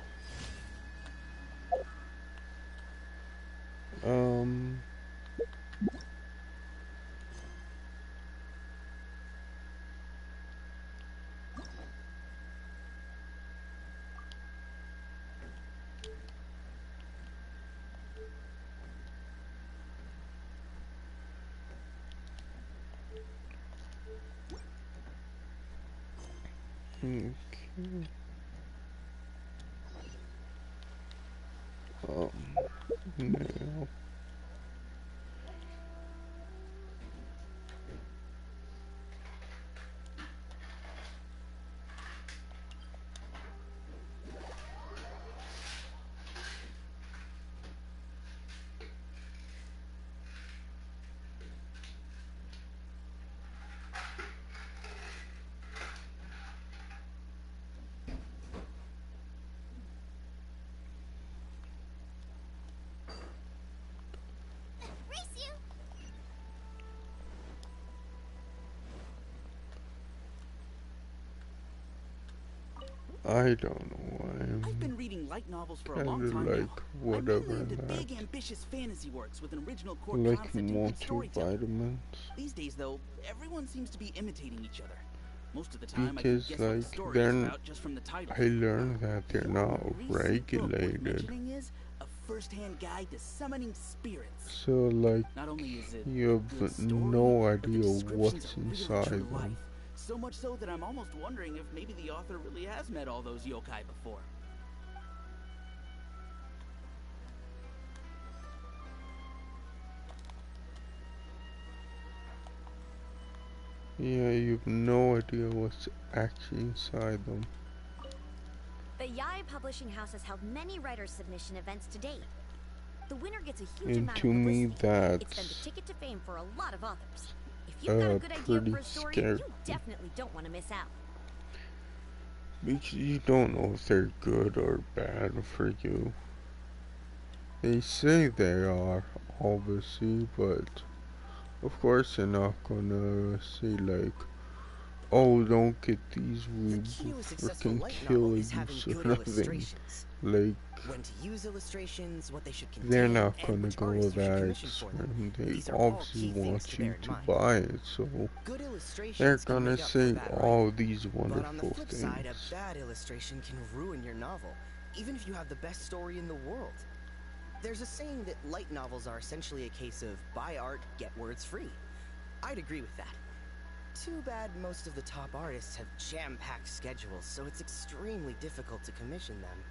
Okay. Now. Race you! I don't know why I've been I'm reading light novels for a long kinda time like now. I'm whatever really into that. big, ambitious fantasy works with an original core Like concept and good storytelling. multivitamins. These days, though, everyone seems to be imitating each other. Most of the time, I Because can guess what the like story is they're about just from the title. I learned that they're The not only recent book worth regulated. mentioning is A First-Hand Guide to Summoning Spirits. So like Not only is it you a good have story, no but the idea descriptions what's are really inside true to life. them. So much so that I'm almost wondering if maybe the author really has met all those yokai before. Yeah, you have no idea what's actually inside them. The Yai Publishing House has held many writer submission events to date. The winner gets a huge And amount to of me, publicity. It's been that's the ticket to fame for a lot of authors. If you've got a good idea pretty for a story, scary. you definitely don't want to miss out. Because you don't know if they're good or bad for you. They say they are, obviously, but of course they're not gonna say like, oh, don't get these, we The key to a successful freaking light kill novel you is having sort good of thing. illustrations. Like, When to use illustrations, what they should contain, they're not and gonna which go artists you should that commission for them. extreme. They These are all obviously key things want to you bear in to mind. buy it, so Good illustrations they're can gonna make up for say bad all writing. these But on the wonderful flip things. side, a bad illustration can ruin your novel, even if you have the best story in the world. There's a saying that light novels are essentially a case of buy art, get words free. I'd agree with that. Too bad most of the top artists have jam-packed schedules, so it's extremely difficult to commission them.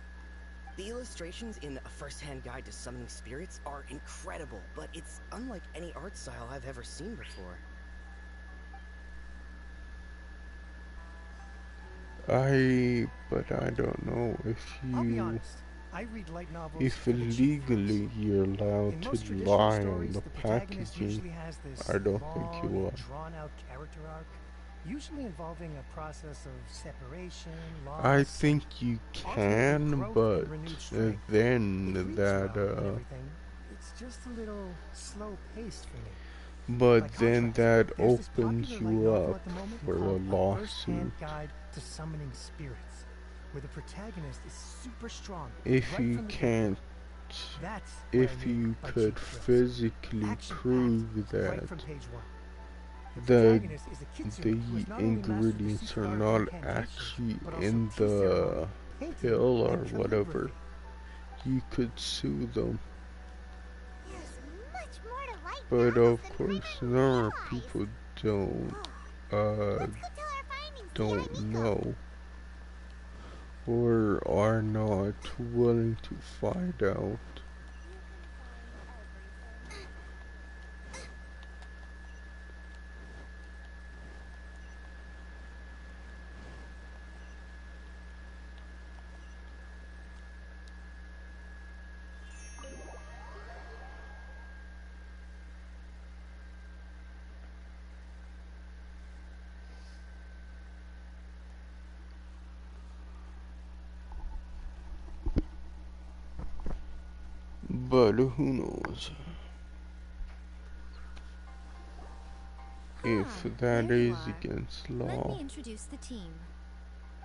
The illustrations in A First-Hand Guide to Summoning Spirits are incredible, but it's unlike any art style I've ever seen before. But I don't know if I'll be you, honest. I read light novels if for the cheap legally you're allowed In to most traditional lie on stories, the the protagonist packaging, usually has this I don't think long you and are. drawn-out character arc, usually involving a process of separation, loss. I think you can, growth but and renewed strength. then It reads that, well and everything. It's just a little slow-paced for me. but By then contrast, that there's this opens popular light you novel up at the moment for a called A First-Hand lawsuit. Guide to Summoning Spirits, where the protagonist is super strong. If right you from the can't, get-go. That's what if I mean you by could cheap thrills. physically Action-packed, prove right that from page one. the protagonist is a kitsune who has the not only mastered the ingredients secret are art of not incantations, actually but also in tea the ceremony, painting, pill or and whatever, calligraphy. you could sue them. There's much more to light But novels of than course, women normal realize. people don't Let's go tell our findings to don't Yai Miko. know or are not willing to find out. But who knows if that is against Let law, me introduce the team.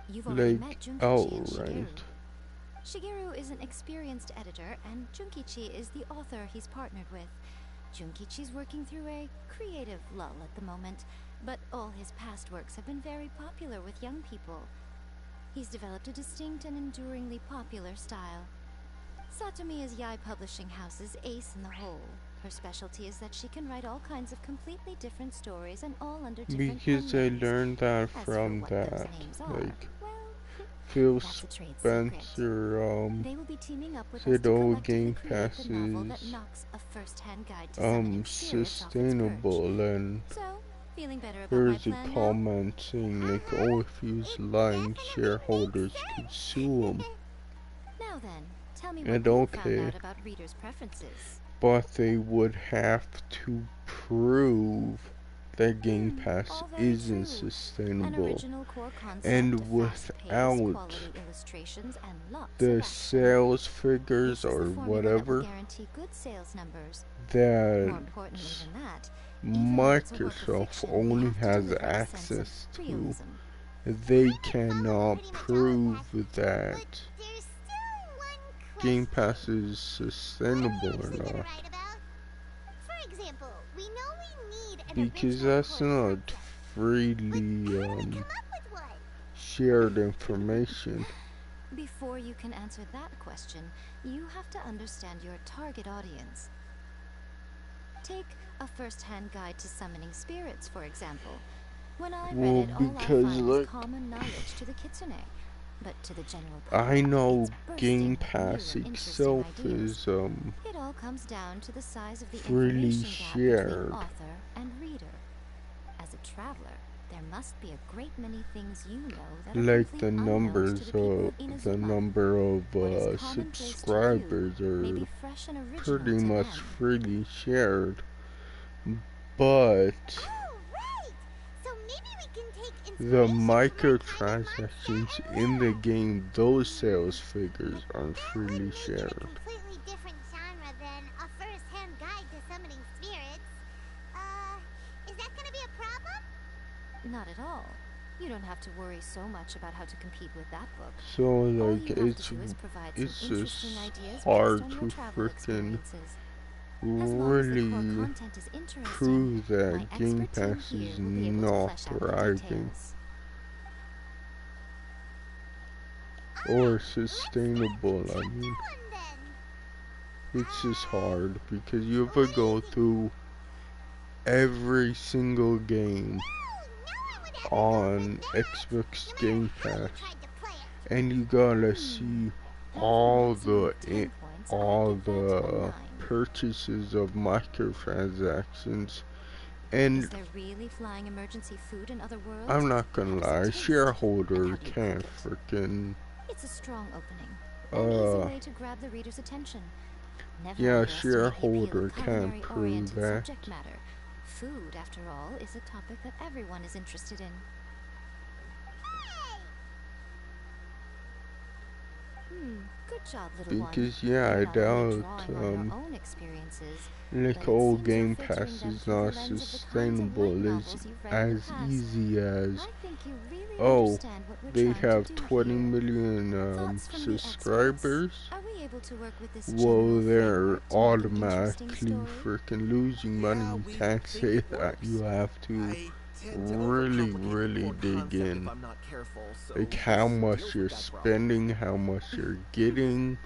You've already met like Junkichi and outright. Shigeru is an experienced editor, and Junkichi is the author he's partnered with. Junkichi's working through a creative lull at the moment, but all his past works have been very popular with young people. He's developed a distinct and enduringly popular style. Satomi is Yai Publishing House's ace in the hole. Her specialty is that she can write all kinds of completely different stories and all under different Because I learned that As from for what those that, names are, like, well, Phil that's a trade secret. Spencer, They will be teaming up with us said to all collectively Game create Pass the novel that is, knocks a first-hand guide to summoning spirits off its sustainable, and So, feeling better about my there's a plan now? comment saying, like, oh, if he's lying, shareholders could sue him. Now then, tell me And what you found okay, out about readers' preferences. but they would have to prove that Game Pass isn't An sustainable, original core concept, and fast-paced without quality illustrations, and lots the of action. sales figures This is or the formula that will whatever guarantee good sales numbers. that More importantly than that, even though it's a work of Microsoft fiction, we only have to has deliver a sense of access to, realism. they cannot prove that Game Pass is sustainable or not. For example, we know we need an Because original that's core not concept. freely shared information. Before you can answer that question, you have to understand your target audience. Take a first-hand guide to summoning spirits, for example. When I read Well, it, all I because found was like, common knowledge to the kitsune. But to the general I public, know it's bursting Game with new Pass and interesting itself ideas. is It all comes down to the size of the freely information gap between shared. author and reader. As a traveler, there must be a great many things you know that are Like complete the unknowns numbers to the people of in the Inazuma. number of What is commonplace to you subscribers may are be fresh and original pretty to much them. freely shared, but So maybe we can take the inspiration from our time microtransactions in the game, those sales figures aren't freely shared. completely different genre than a first-hand guide to summoning spirits. Is that gonna be a problem? Not at all. You don't have to worry so much about how to compete with that book. So All like you have it's to do is provide it's some just interesting ideas hard based on to your travel freaking experiences. As long as the core really content is interesting, prove that my Game expert team Pass here is will be able to not flesh out the thriving details. or sustainable. I mean, it's just hard because you have to go through every single game on Xbox Game Pass, and you gotta see all the purchases of microtransactions. And Is there really flying emergency food in other worlds? I'm not gonna lie, shareholder can't freaking It's a strong opening. An easy way to grab the reader's attention. Never underestimate the appeal shareholder of can't prove culinary-oriented that. subject matter. Food, after all, is a topic that everyone is interested in. Good job, little one. Because You're I not only doubt drawing on your own experiences, like but it old seems you're Game filtering Pass them is through the not lens of the kinds of sustainable light as novels you've read in the past. easy as I think you really oh understand what we're they trying to have do 20 here. million Thoughts from the experts? subscribers. Are we able to work with this Well, general they're framework to make an interesting automatically story? freaking losing money. You can't say that. You have to really dig in. I'm not careful, so Like how this much deals you're with that problem. spending, how much you're getting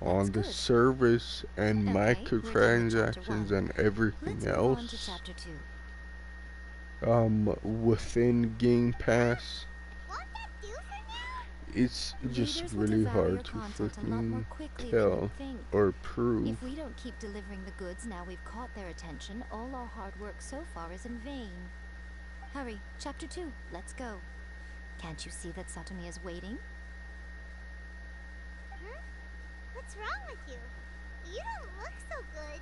on the service and Okay, we're done with chapter microtransactions one. and everything Let's move on to else chapter 2. within Game Pass. It's just Readers will really devour your hard to content a lot more freaking quickly than tell you think. or prove. If we don't keep delivering the goods now we've caught their attention, all our hard work so far is in vain. Hurry, chapter 2, let's go. Can't you see that Satomi is waiting? What's wrong with you? You don't look so good.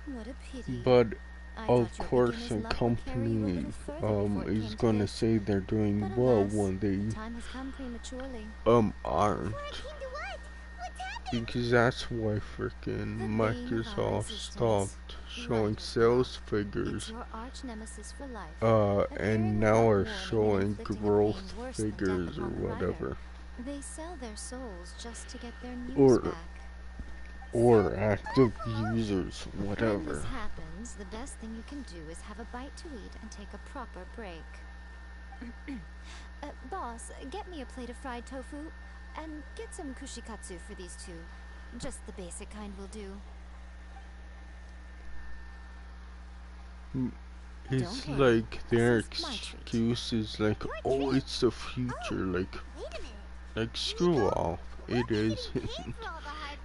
What a pity. But I of thought your course beginner's a luck would carry you a company little further before it is came to gonna this. say they're doing But well alas, when they time has come prematurely. aren't. What happened? Because that's why freaking Microsoft stopped showing sales figures. Your arch nemesis for life. And now are showing growth figures or whatever. They sell their souls just to get their news Or back. or active users, When whatever. this happens, the best thing you can do is have a bite to eat and take a proper break. Boss, get me a plate of fried tofu, and get some kushikatsu for these two. Just the basic kind will do. It's like their excuse is like, oh, it's the future, like screw off. It isn't.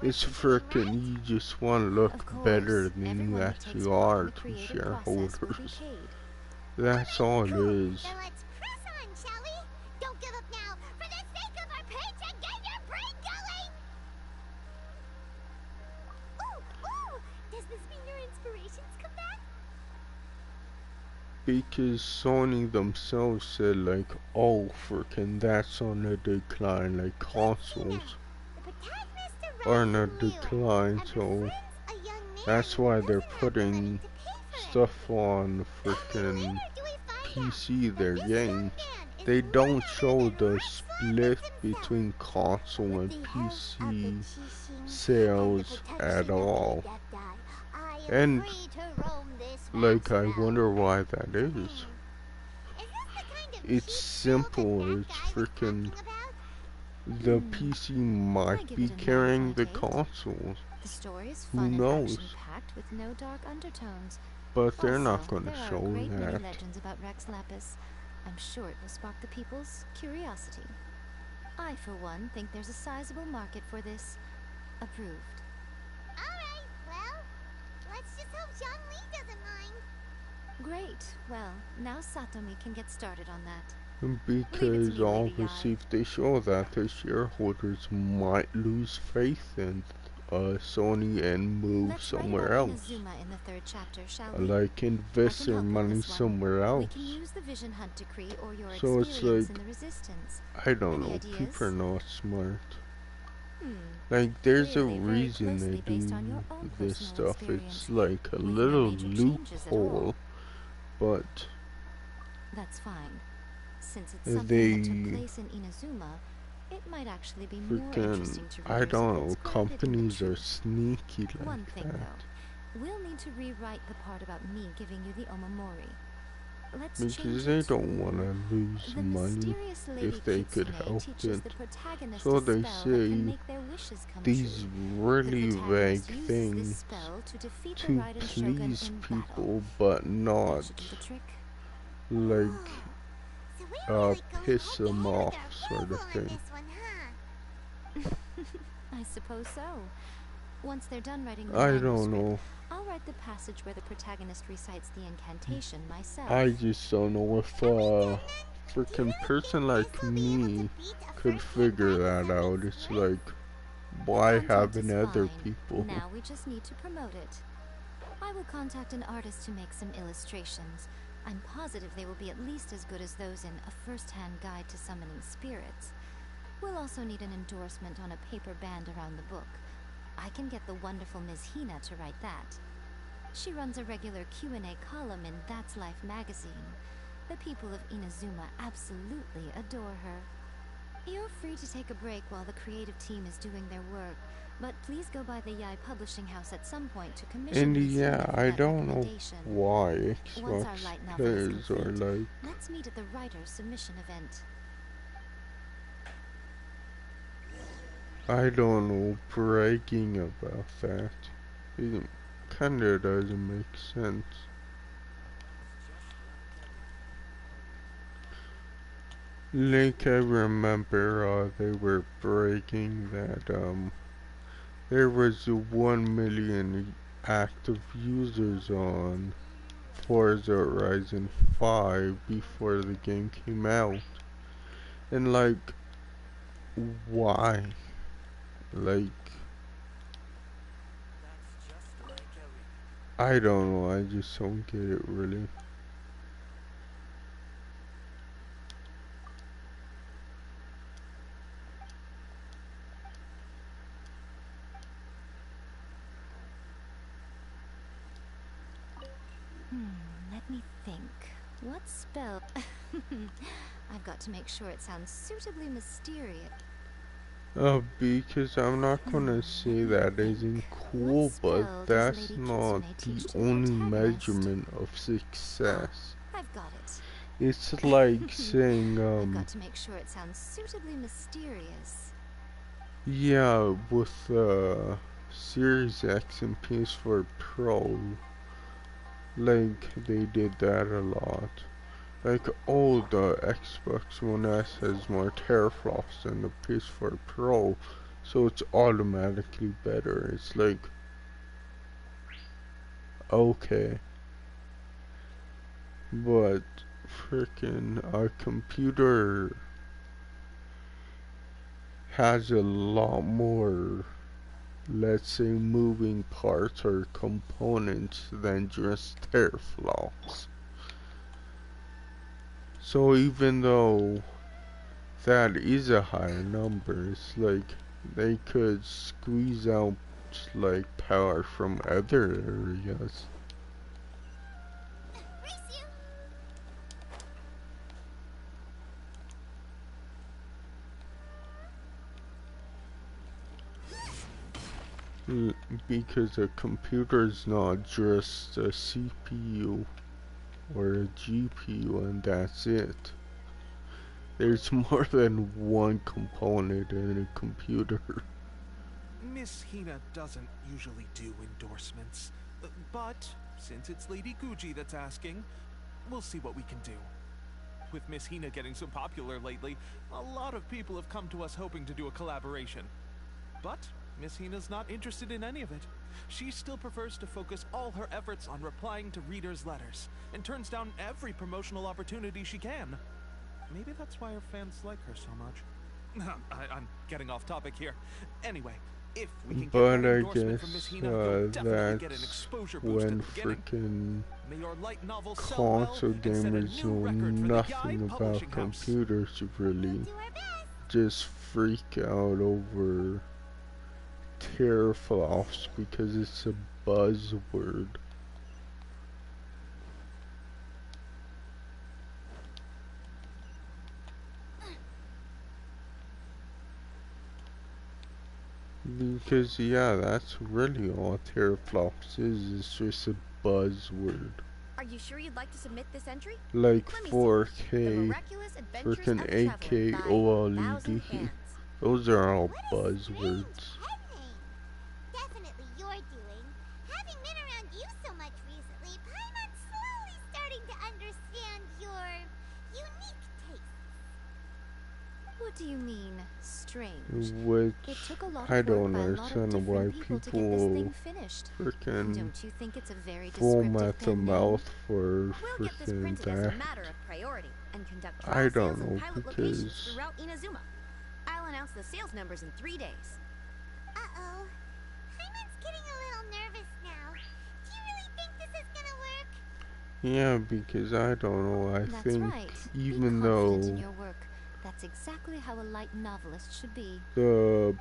It's frickin' you just want to look better than you actually are to shareholders. That's all it is. Then let's press on, shall we? Don't give up now. For the sake of our paycheck, get your brain going! Ooh! Does this mean your inspirations come back? Because Sony themselves said like, oh frickin' that's on the decline, like consoles are on a decline, so that's why they're putting stuff on frickin' PC, their games. They don't show the split between console and PC sales at all. And like, I wonder why that is. It's simple, it's frickin' the PC might be carrying the consoles. The story is Who fun and knows? action-packed with no dark undertones. But they're Also, not gonna show there are great many that. legends about Rex Lapis. I'm sure it will spark the people's curiosity. I, for one, think there's a sizable market for this. Approved. Alright, well, let's just hope Zhongli doesn't mind. Great. Well, now Satomi can get started on that. Because obviously if they show that, the shareholders might lose faith in Sony and move Let's somewhere write about else. Inazuma in the third chapter, shall we? Like invest their money somewhere We else. can use the Vision Hunt decree or your So it's experience like, in the Resistance. I don't Any know, ideas? people are not smart. Like there's a Clearly very reason they closely based do on your own this personal stuff. experience. It's like a With no little major changes at all. loophole, but That's fine. Since it's something they that took place in Inazuma, it might actually be more freaking, interesting to I readers don't if know, it's grounded in the companies are truth. sneaky like One thing that. though, we'll need to rewrite the part about me giving you the Omamori. Let's Because change they it don't to want to lose the money mysterious lady if they could Kitsune help teaches it. the protagonist So a they spell that say can make their wishes come these true. really The vague protagonist uses this things spell to defeat the to Raiden Shogun please in people, but not That should do the trick. like piss them off sort of thing. I suppose so. Once they're done writing the I manuscript, don't know. I'll write the passage where the protagonist recites the incantation myself. I just don't know if a freaking person like me could figure that out. It's like, why having other people? Now we just need to promote it. I will contact an artist to make some illustrations. I'm positive they will be at least as good as those in A First-Hand Guide to Summoning Spirits. We'll also need an endorsement on a paper band around the book. I can get the wonderful Ms. Hina to write that. She runs a regular Q&A column in That's Life magazine. The people of Inazuma absolutely adore her. You're free to take a break while the creative team is doing their work, but please go by the Yai Publishing House at some point to commission And Ms. Hina yeah, for I that don't know recommendation. why Once Xbox our light novel is players are complete, like, let's meet at the writer's submission event. I don't know, bragging about that. It kinda doesn't make sense. Like I remember they were bragging that there was 1 million active users on Forza Horizon 5 before the game came out. And like, why? Like, I don't know, I just don't get it really. Let me think. What spell? I've got to make sure it sounds suitably mysterious. Because I'm not gonna say that isn't cool, but that's not the only measurement of success. I've got it. It's like saying, I've got to make sure it sounds suitably mysterious. yeah, with Series X and PS4 Pro, like they did that a lot. Like, oh, the Xbox One S has more teraflops than the PS4 Pro, so it's automatically better. It's like, okay. But, frickin' a computer has a lot more, let's say, moving parts or components than just teraflops. So even though that is a higher number, it's like they could squeeze out like power from other areas. Because a computer is not just a CPU or a GPU and that's it. There's more than one component in a computer. Miss Hina doesn't usually do endorsements, but since it's Lady Guji that's asking, we'll see what we can do. With Miss Hina getting so popular lately, a lot of people have come to us hoping to do a collaboration. But Miss Hina's not interested in any of it. She still prefers to focus all her efforts on replying to readers' letters, and turns down every promotional opportunity she can. Maybe that's why her fans like her so much. I'm getting off topic here. Anyway, if we can get an endorsement from Miss Hina, you'll definitely get an exposure boost at the beginning. Frickin' May your light novel sell console well and set a gamers new know record for the nothing Yai about Publishing House. computers really. Just freak out over teraflops because it's a buzzword. Because yeah, that's really all teraflops is. It's just a buzzword. Are you sure you'd like to submit this entry? Like Let me see. 4K, freaking Adventures of a 8K Traveler by OLED. 1,000 Hands. Those are all buzzwords. Definitely you're doing. Having been around you so much recently, Paimon's slowly starting to understand your unique tastes. What do you mean, strange? Which It took a lot I of work don't by a lot of understand different why people to get this people thing finished. freaking Don't you think it's a very foam descriptive at the pen name? mouth for We'll get this freaking printed as that. a matter of priority and conduct I trial don't sales know, in pilot locations because throughout Inazuma. I'll announce the sales numbers in 3 days. Uh-oh. Paimon's getting a little nervous now. Do you really think this is gonna work? yeah, because I don't know. I That's think right. even Be confident though in your work. That's exactly how a light novelist should be. the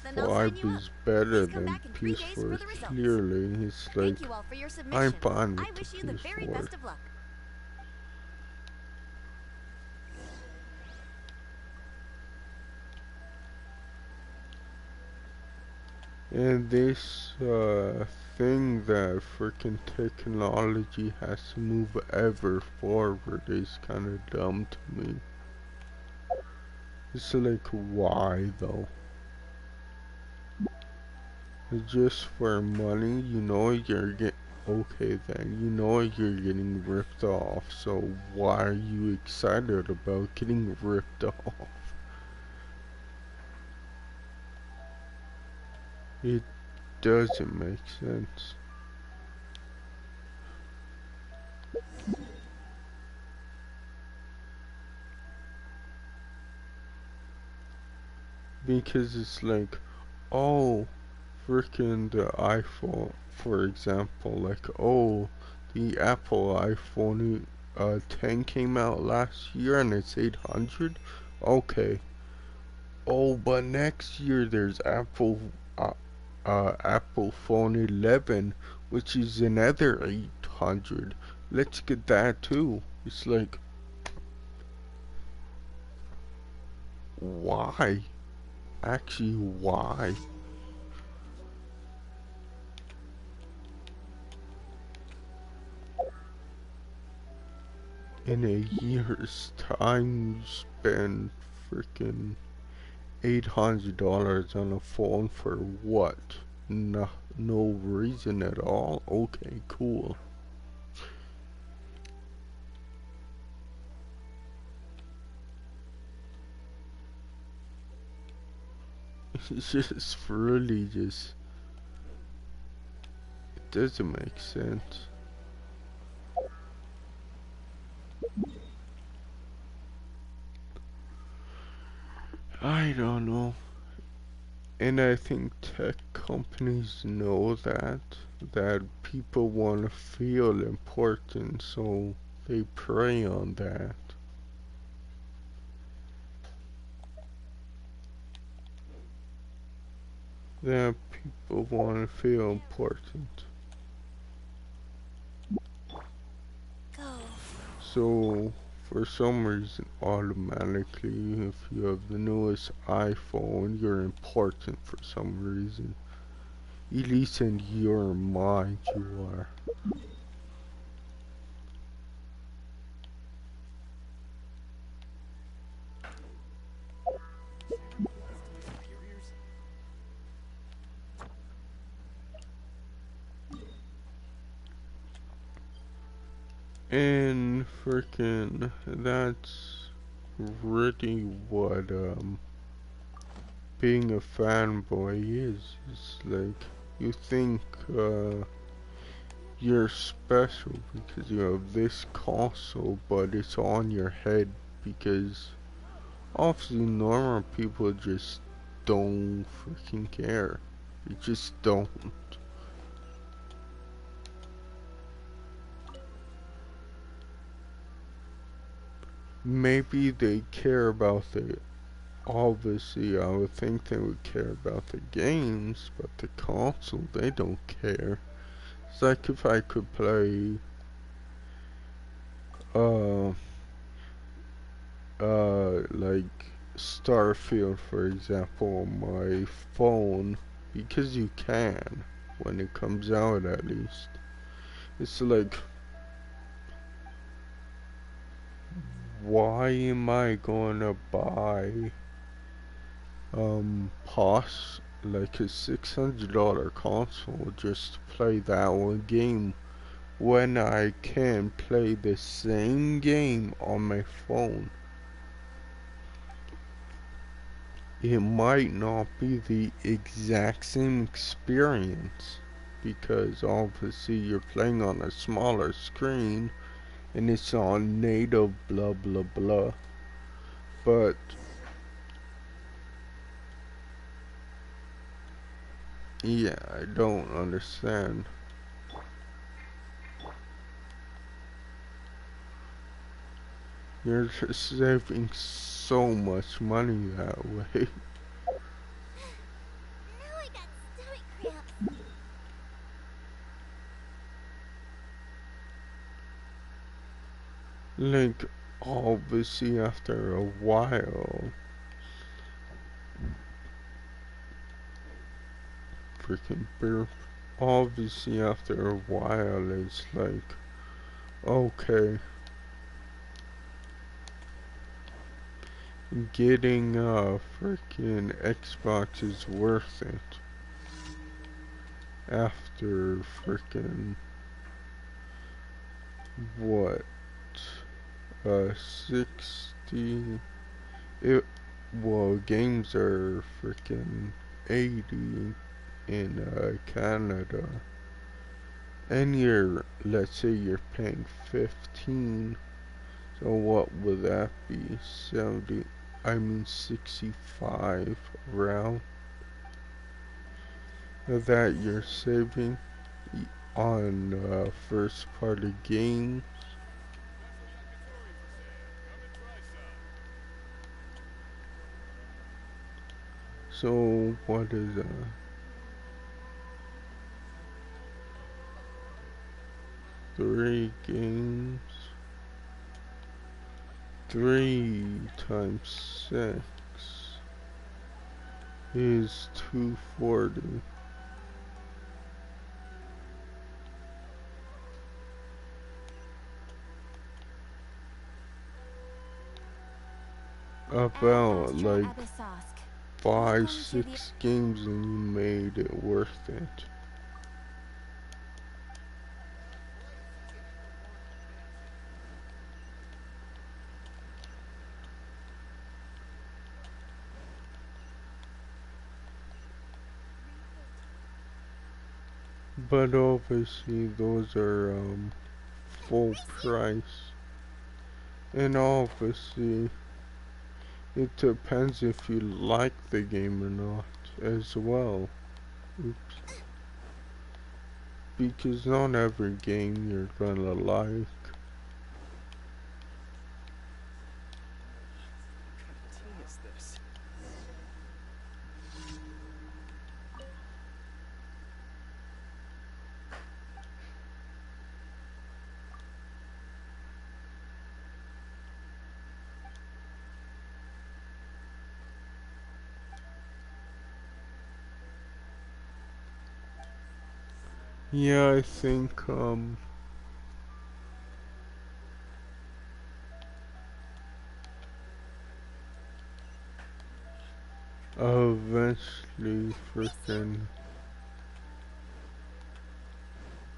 then I'll sign you PS5 up. is better Please come than back in 3 days for PS4, the results. clearly, it's like, Thank you all for your submissions. I'm fine with I wish the you the very PS4. best of luck. And this thing that freaking technology has to move ever forward is kind of dumb to me. It's like, why though? Just for money, you know you're okay then, you know you're getting ripped off, so why are you excited about getting ripped off? It doesn't make sense. Because it's like, oh, freaking the iPhone, for example, like, oh, the Apple iPhone 10 came out last year and it's 800. Okay. Oh, but next year there's Apple phone 11, which is another 800. let's get that too. It's like, why? Actually, why? In a year's time, you spend freaking $800 on a phone for what? No, no reason at all? Okay, cool. It's just really just, it doesn't make sense. I don't know. And I think tech companies know that people want to feel important, so they prey on that. That people want to feel important. So, for some reason, automatically, if you have the newest iPhone, you're important for some reason. At least in your mind, you are. And freaking, that's really what being a fanboy is. It's like you think you're special because you have this console, but it's on your head because obviously normal people just don't freaking care. They just don't. Maybe they care about the, obviously I would think they would care about the games, but the console, they don't care. It's like if I could play uh like Starfield for example on my phone, because you can when it comes out at least. It's like, why am I gonna buy pos like a $600 console just to play that one game when I can play the same game on my phone? It might not be the exact same experience because obviously you're playing on a smaller screen and it's on native blah blah blah, but yeah, I don't understand. You're just saving so much money that way. Now I got stomach cramps. Like, obviously after a while, freaking burp. Obviously after a while, it's like, okay, getting a freaking Xbox is worth it. After freaking, what, 60, it, well, games are freaking 80 in Canada, and you're, let's say you're paying 15, so what would that be? 70, I mean 65 around that you're saving on first party games. So what is 3 games. 3 times 6 is 240. About like 5-6 games and you made it worth it. But obviously those are full price. And obviously it depends if you like the game or not as well. Oops. Because not every game you're gonna like. Yeah, I think eventually freaking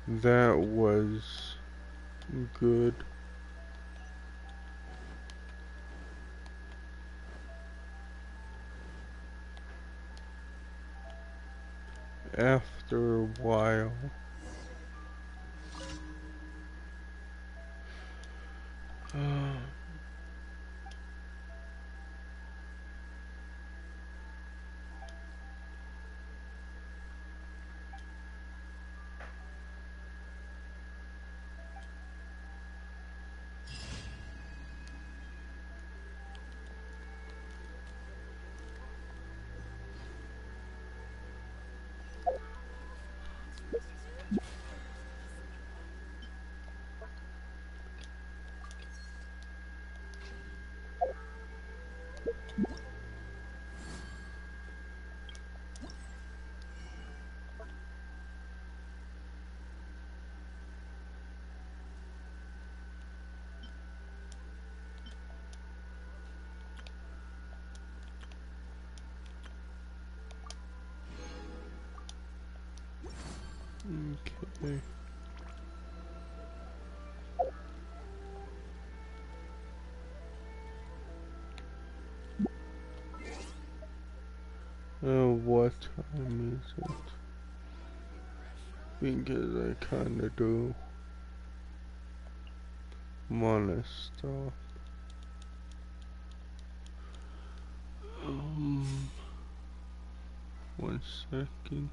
that was good. After a while. Okay. What time is it? Because I kinda do wanna stop. 1 second.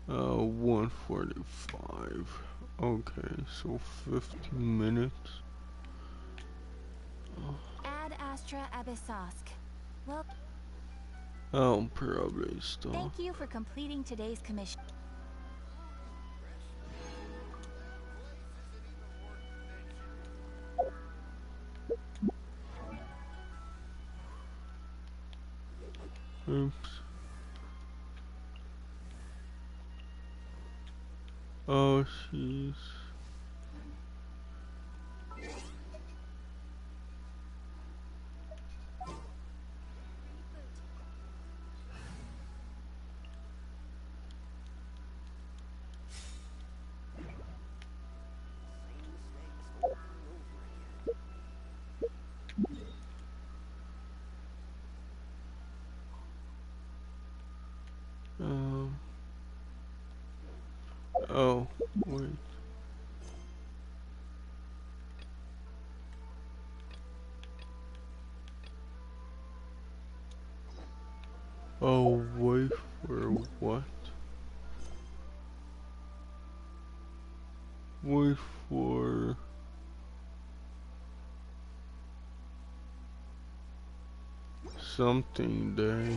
1:45. Okay, so 15 minutes. Ad Astra Abyssosk. Well, I'll probably stop. thank you for completing today's commission. Oops. Oh, jeez. Oh, wait. Oh, wait for what? Wait for... something day.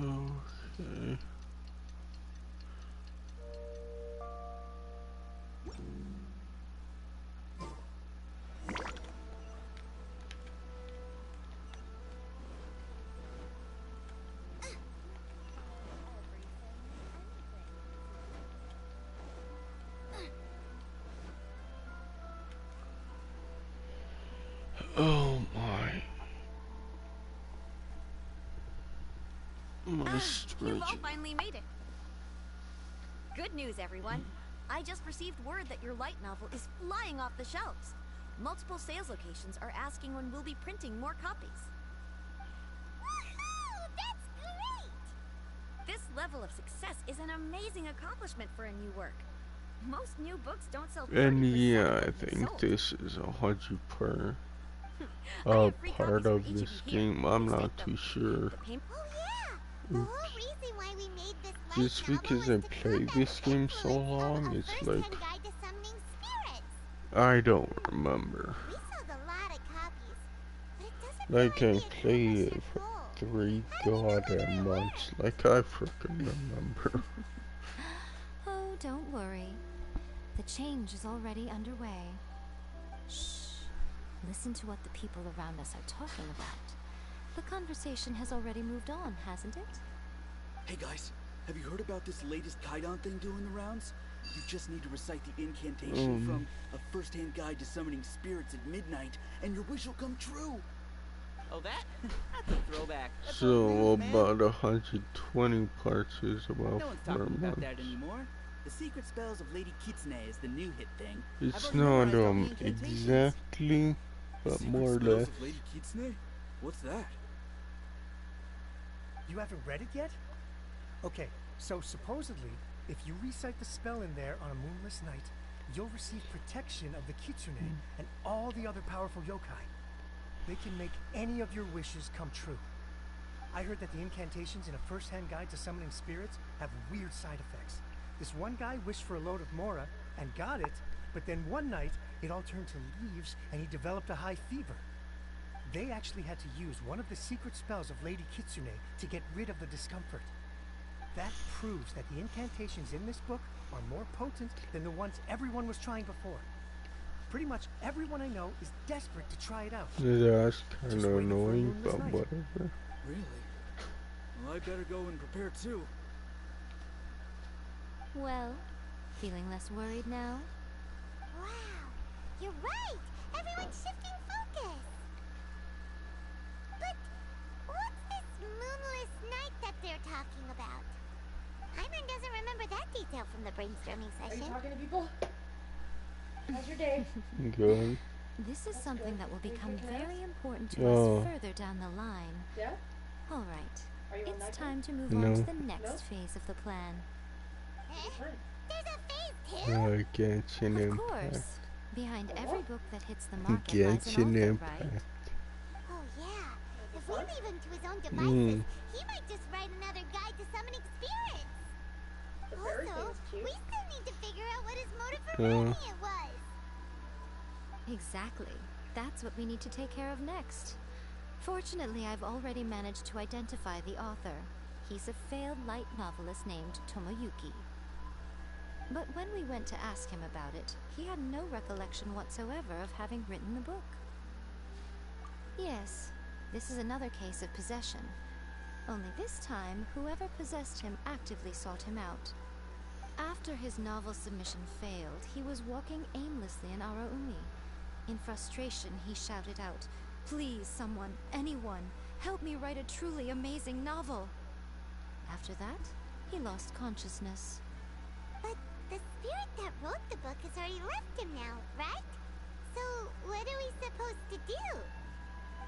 Okay. Oh my You've all stretch. finally made it. Good news, everyone. I just received word that your light novel is flying off the shelves. Multiple sales locations are asking when we'll be printing more copies. Woohoo! That's great! This level of success is an amazing accomplishment for a new work. Most new books don't sell 30% And yeah, of I what you think sold. this is 100% I have free part copies for of each of this you here. game. I'm Please not take them. too sure. Oh yeah! The whole reason why we made this light Just novel because was I to played combat this the game so influence of long, a it's first-hand like guide to summoning spirits. I don't remember. We sold a lot of copies, but it doesn't Like feel I like we played accomplished it our for goal. 3 How do we know whether goddamn it months. worked? Like I freaking remember. Oh, don't worry. The change is already underway. Shh. Listen to what the people around us are talking about. The conversation has already moved on, hasn't it? Hey guys, have you heard about this latest Kaidan thing doing the rounds? You just need to recite the incantation from A First-Hand Guide to Summoning Spirits at Midnight, and your wish will come true. Oh, that? That's a throwback. That's So old news, man. about 120 parts is about No one's 4 talking about months. that anymore. The secret spells of Lady Kitsune is the new hit thing. I've It's already not memorized all the incantations. exactly, but Secret more or spells less. of Lady Kitsune? What's that? You haven't read it yet? Okay, so supposedly, if you recite the spell in there on a moonless night, you'll receive protection of the Kitsune and all the other powerful yokai. They can make any of your wishes come true. I heard that the incantations in A First-Hand Guide to Summoning Spirits have weird side effects. This one guy wished for a load of Mora and got it, but then one night it all turned to leaves and he developed a high fever. They actually had to use one of the secret spells of Lady Kitsune to get rid of the discomfort. That proves that the incantations in this book are more potent than the ones everyone was trying before. Pretty much everyone I know is desperate to try it out. That's kind Just of waiting for a annoying, moonless but night. whatever. Really? Well, I better go and prepare too. Well, feeling less worried now? Wow, you're right! Everyone's shifting focus! But what's this moonless night that they're talking about? Hyman doesn't remember that detail from the brainstorming session. Are you talking to people? How's your day? Good. This is something that will become very important to Oh. us further down the line. Yeah? All right. Are you on It's night time to move No. on to the next phase of the plan. There's a phase 2? Genshin Of Impact. course. Behind every book that hits the market lies an Genshin author, Impact. right? Oh yeah, if we leave him to his own devices, he might just write another guide to summoning spirits. Also, we still need to figure out what his motive for writing it was. Exactly. That's what we need to take care of next. Fortunately, I've already managed to identify the author. He's a failed light novelist named Tomoyuki. But when we went to ask him about it, he had no recollection whatsoever of having written the book. Yes, this is another case of possession. Only this time, whoever possessed him actively sought him out. After his novel submission failed, he was walking aimlessly in Araumi. In frustration, he shouted out, "Please, someone, anyone, help me write a truly amazing novel." After that, he lost consciousness. But the spirit that wrote the book has already left him now, right? So what are we supposed to do?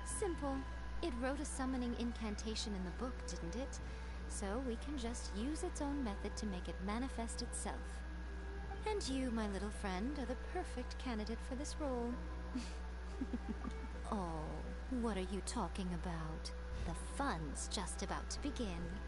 Simple. It wrote a summoning incantation in the book, didn't it? So we can just use its own method to make it manifest itself. And you, my little friend, are the perfect candidate for this role. Oh, what are you talking about? The fun's just about to begin.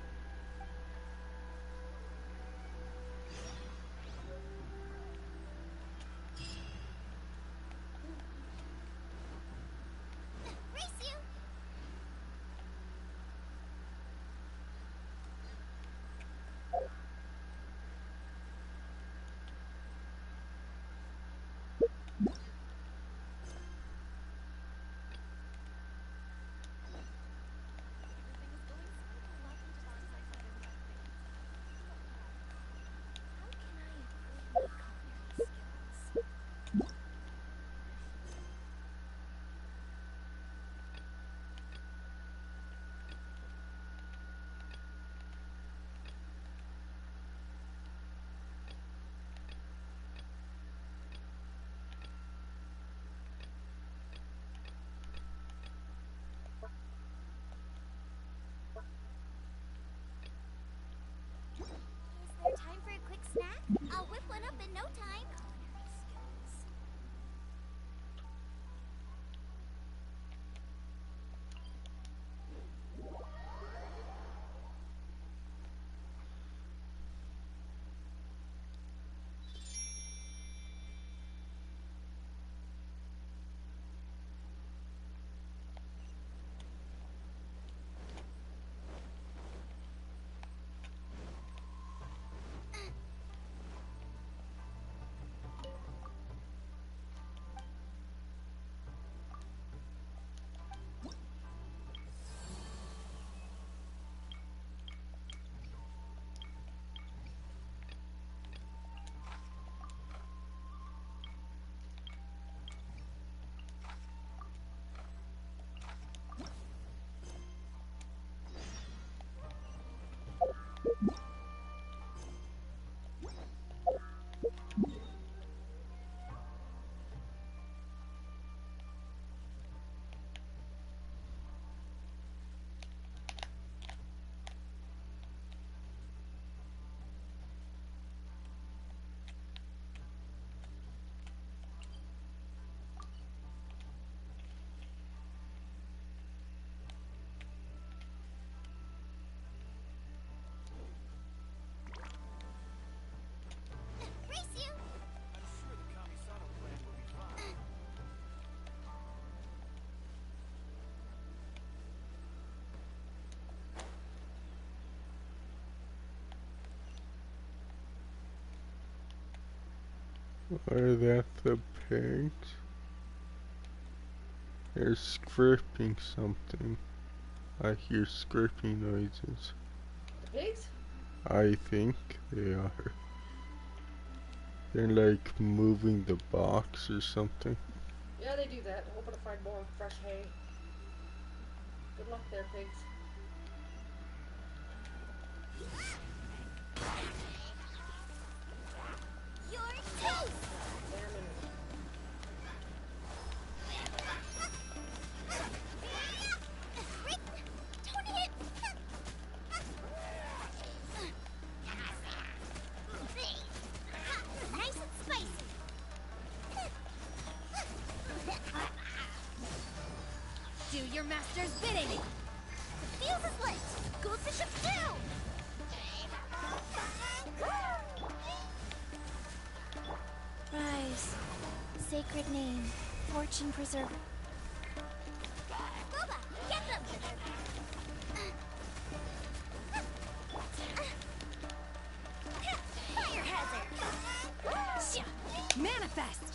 no time. Are that the pigs? They're scraping something. I hear scraping noises. The pigs? I think they are. They're like moving the box or something. Yeah, they do that. Hoping to find more fresh hay. Good luck there, pigs. Your toast! Nice and spicy. Do your master's bidding! The fuse is lit! Goes the ship down! Rise. Sacred name. Fortune preserver. Boba, get them! Fire hazard! Manifest!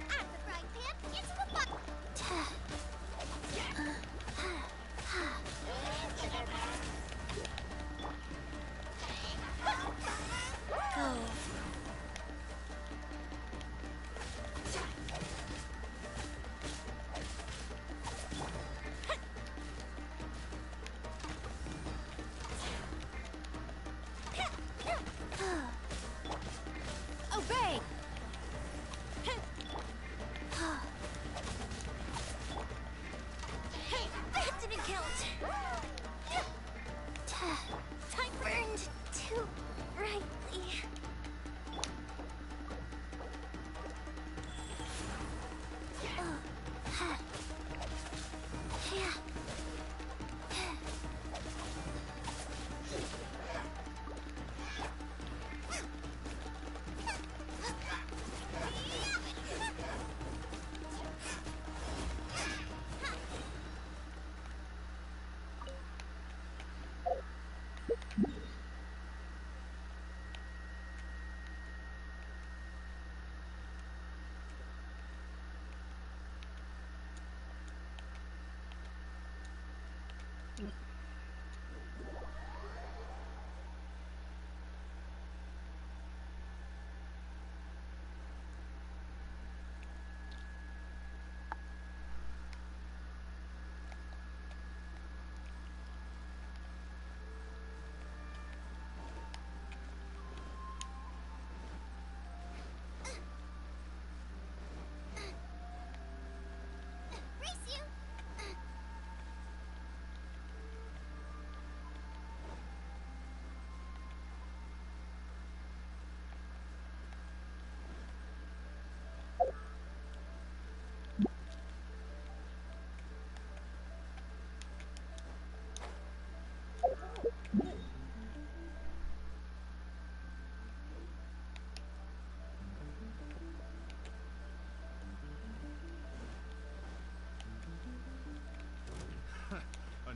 Out the frying pan, into the butter! Go.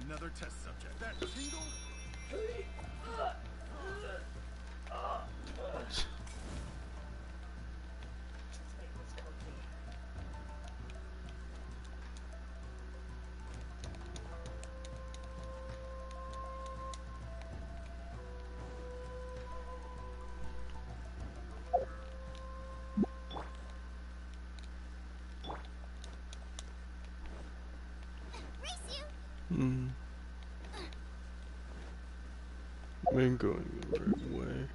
another test subject. That tingle? Been going the right way.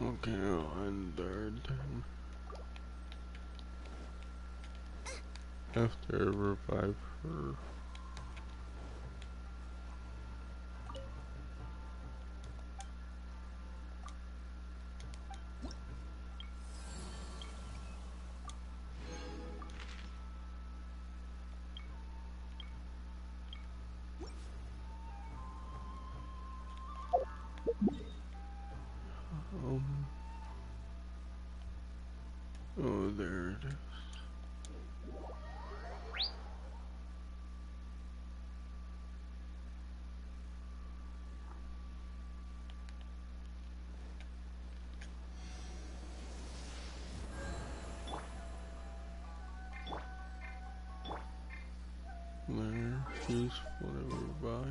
Okay, I'll end there then. After I revive her. Oh, there it is. There, she's whatever by.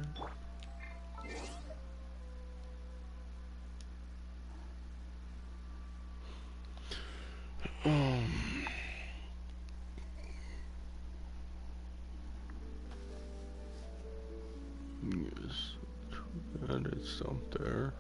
Yes, too bad it's up there.